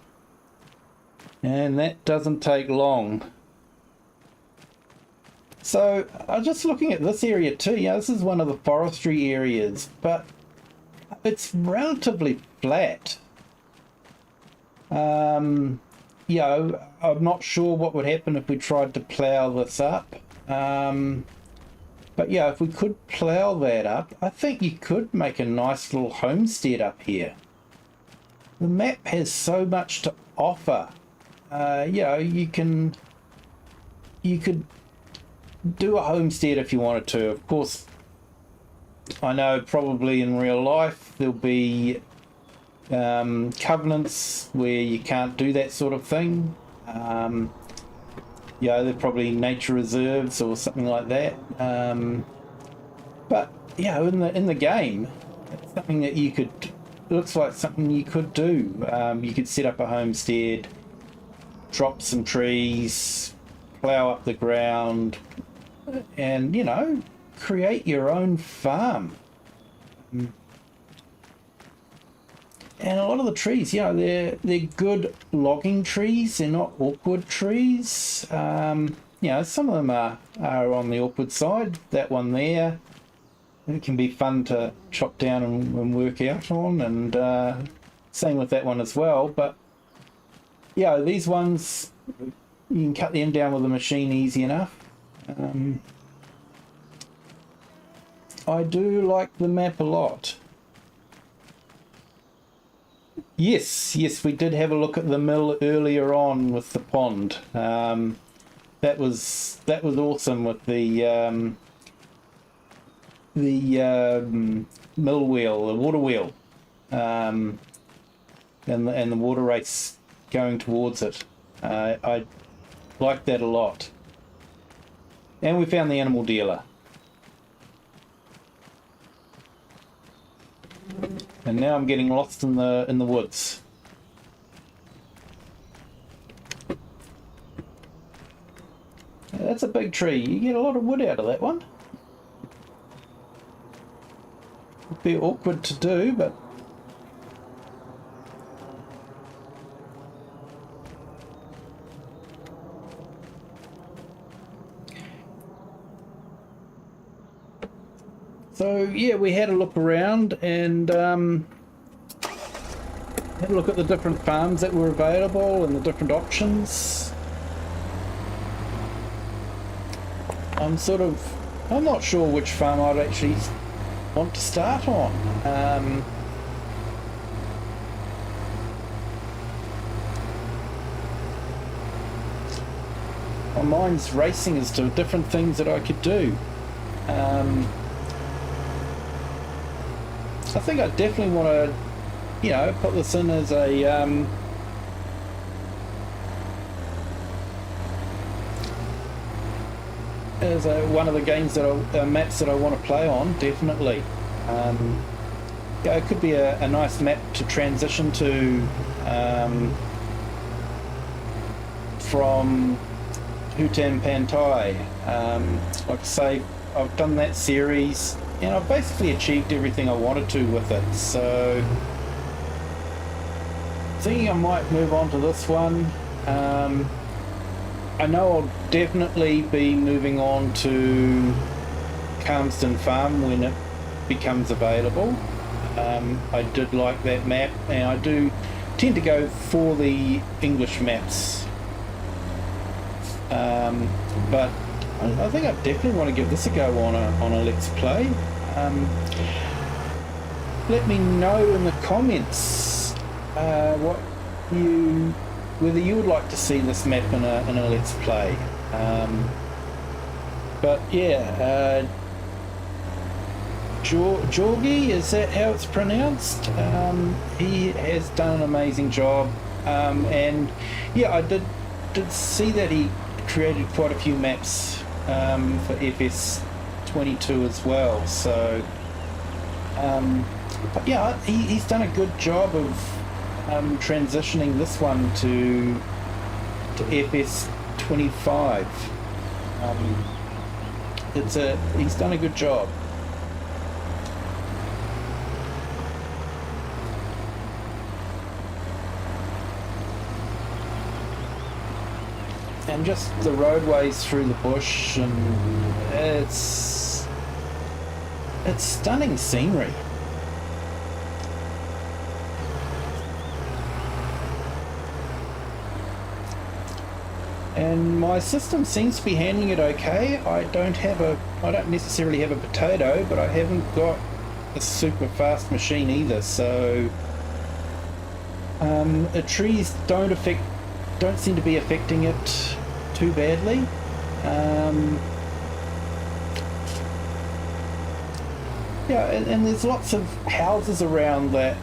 that doesn't take long. So I'm just looking at this area too. Yeah, this is one of the forestry areas, but it's relatively flat. You know, I'm not sure what would happen if we tried to plough this up. But yeah, if we could plough that up, I think you could make a nice little homestead up here. The map has so much to offer. You know, you could do a homestead if you wanted to. Of course, I know probably in real life there'll be covenants where you can't do that sort of thing. Yeah, they're probably nature reserves or something like that. But yeah, in the game, it's something that you could. It looks like something you could do. You could set up a homestead, drop some trees, plough up the ground, and you know, create your own farm. And a lot of the trees, you know, they're good logging trees. They're not awkward trees. You know, some of them are on the awkward side. That one there, it can be fun to chop down and work out on. And same with that one as well. But yeah, these ones, you can cut them down with a machine easy enough. I do like the map a lot. Yes, we did have a look at the mill earlier on with the pond. That was awesome with the mill wheel, the water wheel, and the water race going towards it. I liked that a lot. And we found the animal dealer. And now I'm getting lost in the woods. That's a big tree. You get a lot of wood out of that one. It'd be awkward to do, but so yeah, we had a look around and had a look at the different farms that were available and the different options. I'm not sure which farm I'd actually want to start on. my mind's racing as to different things that I could do. I think I definitely want to, you know, put this in as a one of the games that maps that I want to play on. Definitely. Yeah, it could be a nice map to transition to from Hutan Pantai. Like I say, I've done that series and I've basically achieved everything I wanted to with it, so thinking I might move on to this one. I know I'll definitely be moving on to Calmsden Farm when it becomes available. I did like that map, and I do tend to go for the English maps, but I think I definitely want to give this a go on a Let's Play. Let me know in the comments whether you would like to see this map in a Let's Play. But yeah, Jogi, is that how it's pronounced? He has done an amazing job, and yeah, I did see that he created quite a few maps for FS22 as well. So, but yeah, he's done a good job of transitioning this one to FS25. He's done a good job. And just the roadways through the bush, and it's stunning scenery. And my system seems to be handling it okay. I don't necessarily have a potato, but I haven't got a super fast machine either, so the trees don't seem to be affecting it too badly. Yeah, and there's lots of houses around that,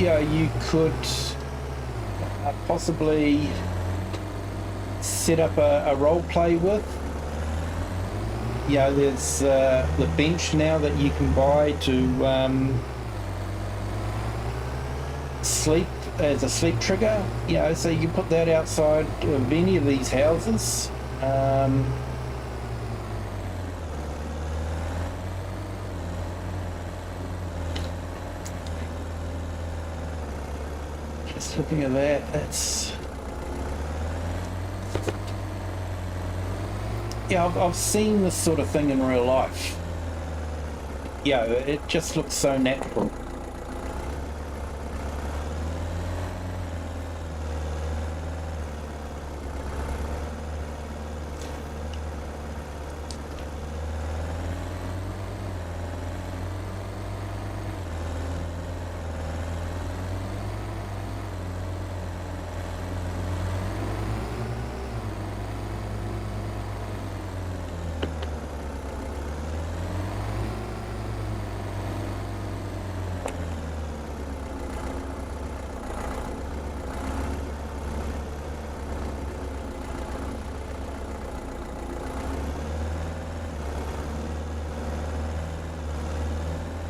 yeah, you could possibly set up a role play with. Yeah, there's the bench now that you can buy to sleep as a sleep trigger, you know, so you can put that outside of any of these houses. Just looking at that, that's, yeah, I've seen this sort of thing in real life. Yeah, it just looks so natural.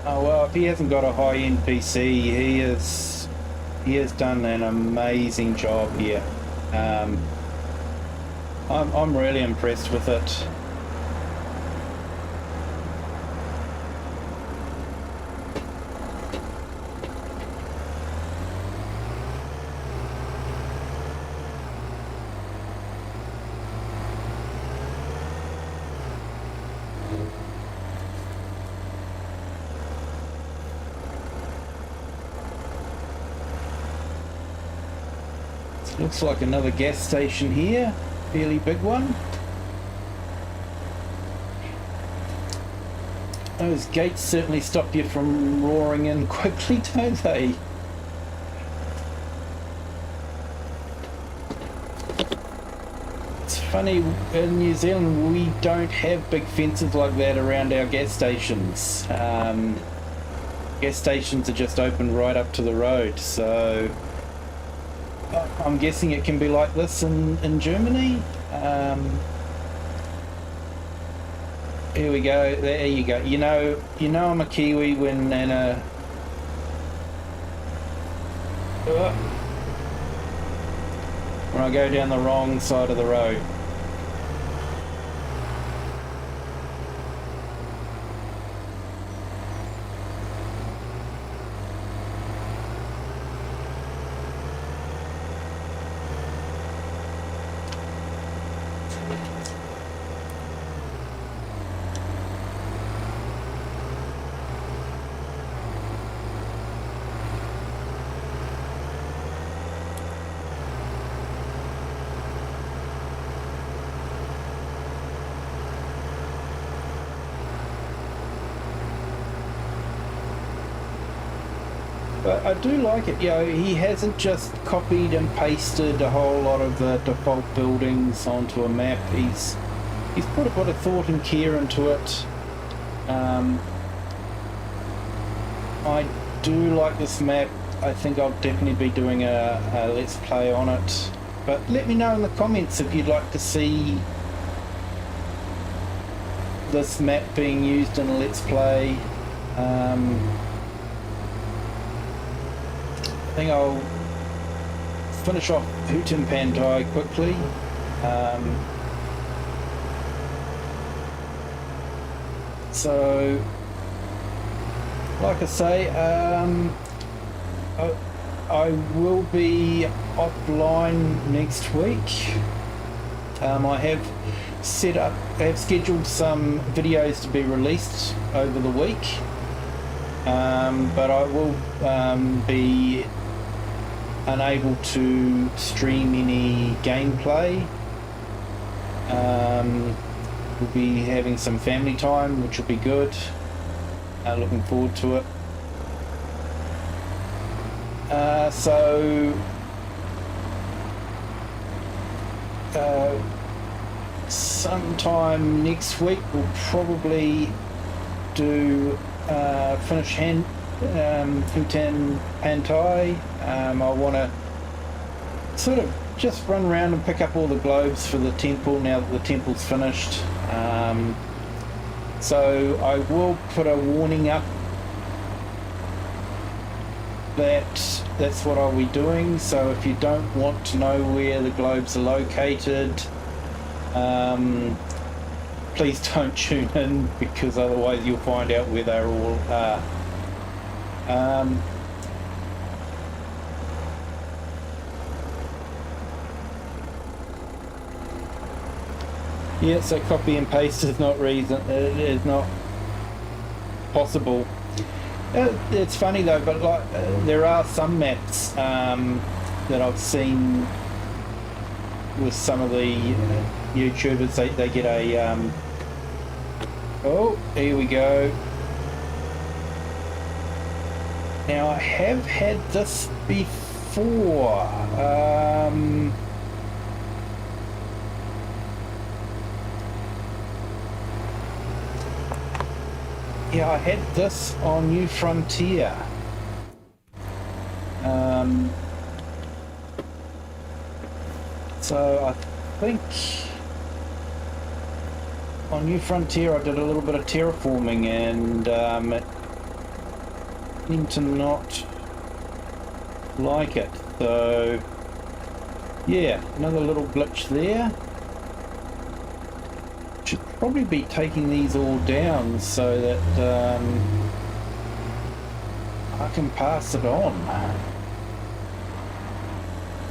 Oh well, if he hasn't got a high-end PC, he has done an amazing job here. I'm really impressed with it. Looks like another gas station here, fairly big one. Those gates certainly stop you from roaring in quickly, don't they? funny, in New Zealand we don't have big fences like that around our gas stations. Gas stations are just open right up to the road, so I'm guessing it can be like this in Germany. Here we go. There you go. You know I'm a Kiwi when when I go down the wrong side of the road. But I do like it, he hasn't just copied and pasted a whole lot of the default buildings onto a map. He's put a bit of thought and care into it. I do like this map. I think I'll definitely be doing a let's play on it. But let me know in the comments if you'd like to see this map being used in a let's play. I think I'll finish off Hutin Pantai quickly. So, like I say, I will be offline next week. I have scheduled some videos to be released over the week, but I will be unable to stream any gameplay. We'll be having some family time, which will be good. Looking forward to it. Sometime next week we'll probably do finish Hutan Pantai. I want to sort of just run around and pick up all the globes for the temple now that the temple's finished. So I will put a warning up that that's what I'll be doing. So if you don't want to know where the globes are located, please don't tune in, because otherwise you'll find out where they all are. Yeah, so copy and paste is not possible. It's funny though, but like there are some maps that I've seen with some of the YouTubers. They get a oh, here we go. Now I have had this before. Yeah, I had this on New Frontier. So I think on New Frontier I did a little bit of terraforming, and it seemed to not like it. So yeah, another little glitch there. Should probably be taking these all down so that I can pass it on.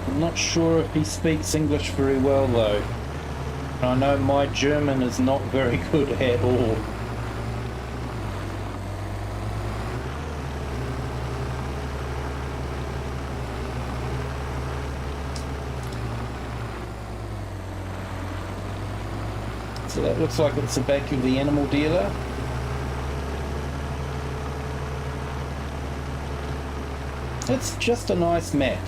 I'm not sure if he speaks English very well though. I know my German is not very good at all. So that looks like it's the back of the animal dealer. It's just a nice map.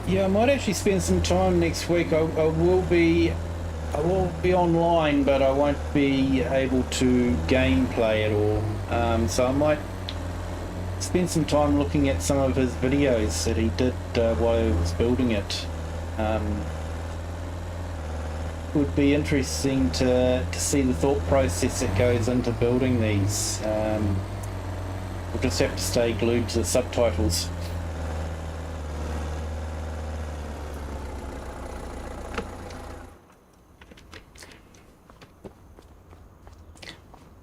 Yeah, I might actually spend some time next week. I will be online, but I won't be able to gameplay at all. So I might spend some time looking at some of his videos that he did while he was building it. Would be interesting to see the thought process that goes into building these. We'll just have to stay glued to the subtitles.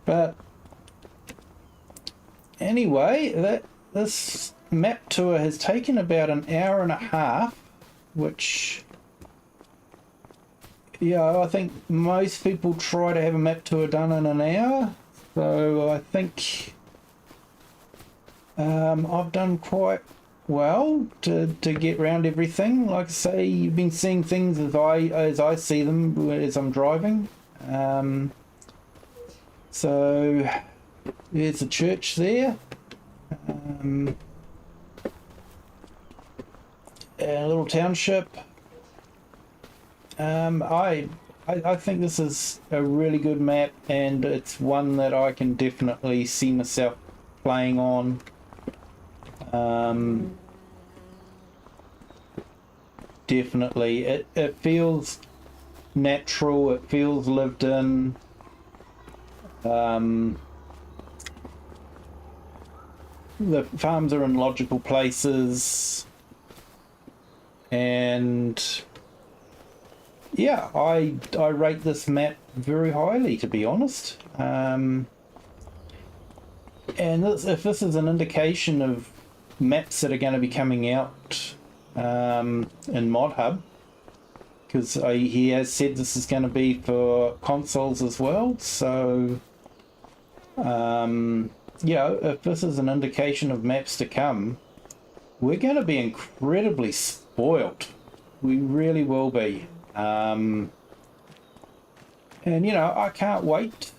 But anyway, this map tour has taken about an hour and a half, which, yeah, I think most people try to have a map tour done in an hour. So I think I've done quite well to get around everything. Like I say, you've been seeing things as I see them as I'm driving. So there's a church there, a little township. I think this is a really good map, and it's one that I can definitely see myself playing on. Definitely, it feels natural. It feels lived in. The farms are in logical places, and yeah, I rate this map very highly, to be honest. And if this is an indication of maps that are going to be coming out in Mod Hub, because he has said this is going to be for consoles as well, so yeah, if this is an indication of maps to come, we're going to be incredibly spoilt. We really will be. And you know, I can't wait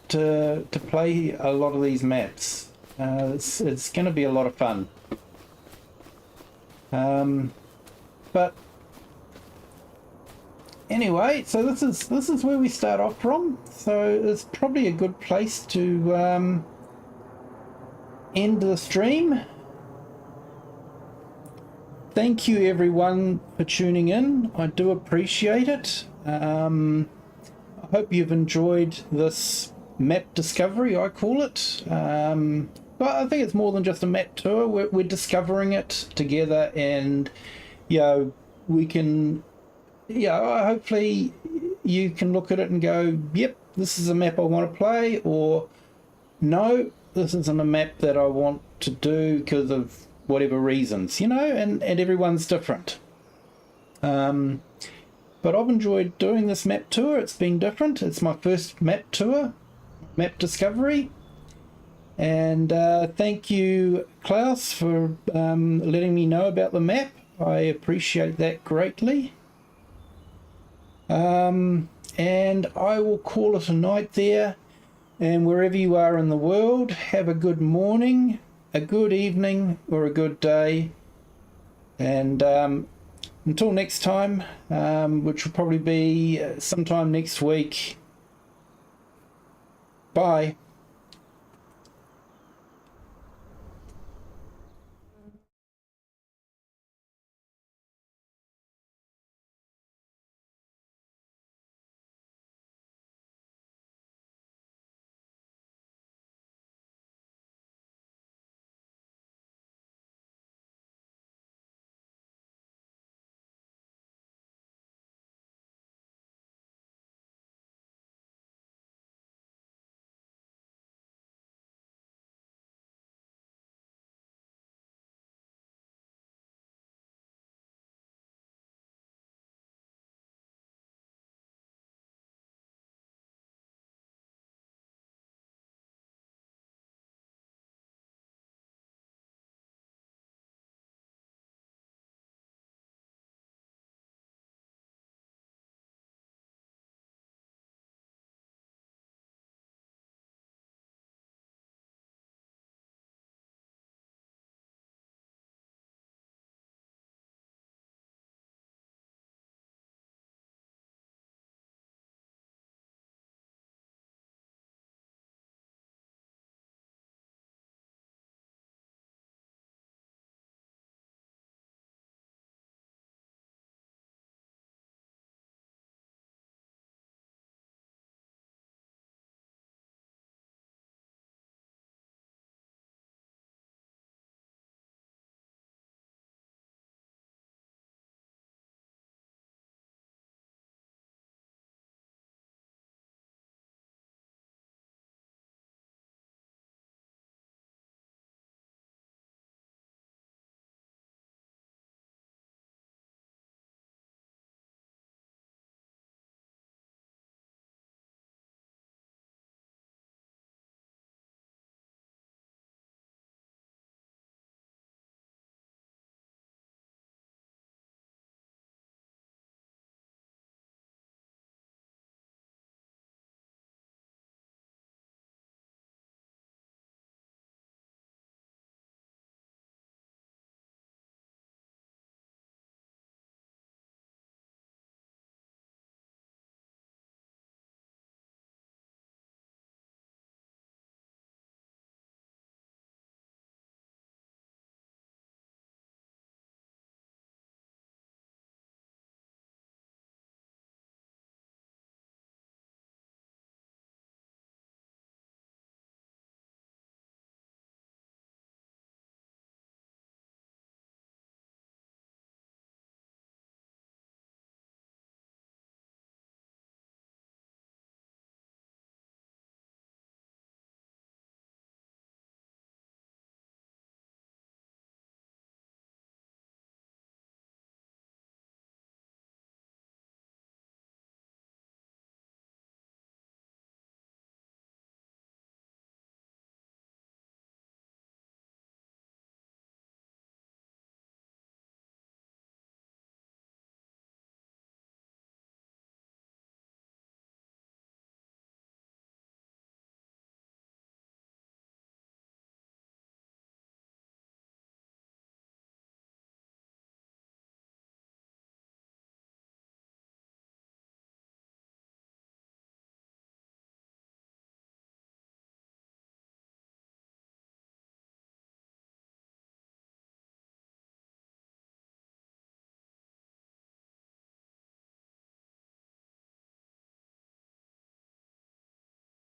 to play a lot of these maps. It's going to be a lot of fun. But anyway, so this is where we start off from. So it's probably a good place to end the stream. Thank you everyone for tuning in. I do appreciate it. I hope you've enjoyed this map discovery, I call it. But I think it's more than just a map tour. We're discovering it together, and you know, we can, yeah, hopefully you can look at it and go, yep, this is a map I want to play, or no, this isn't a map that I want to do because of whatever reasons, you know, and everyone's different. But I've enjoyed doing this map tour. It's been different. It's my first map tour, map discovery. And thank you, Klaus, for letting me know about the map. I appreciate that greatly. And I will call it a night there. And wherever you are in the world, have a good morning, a good evening, or a good day. And until next time, which will probably be sometime next week. Bye.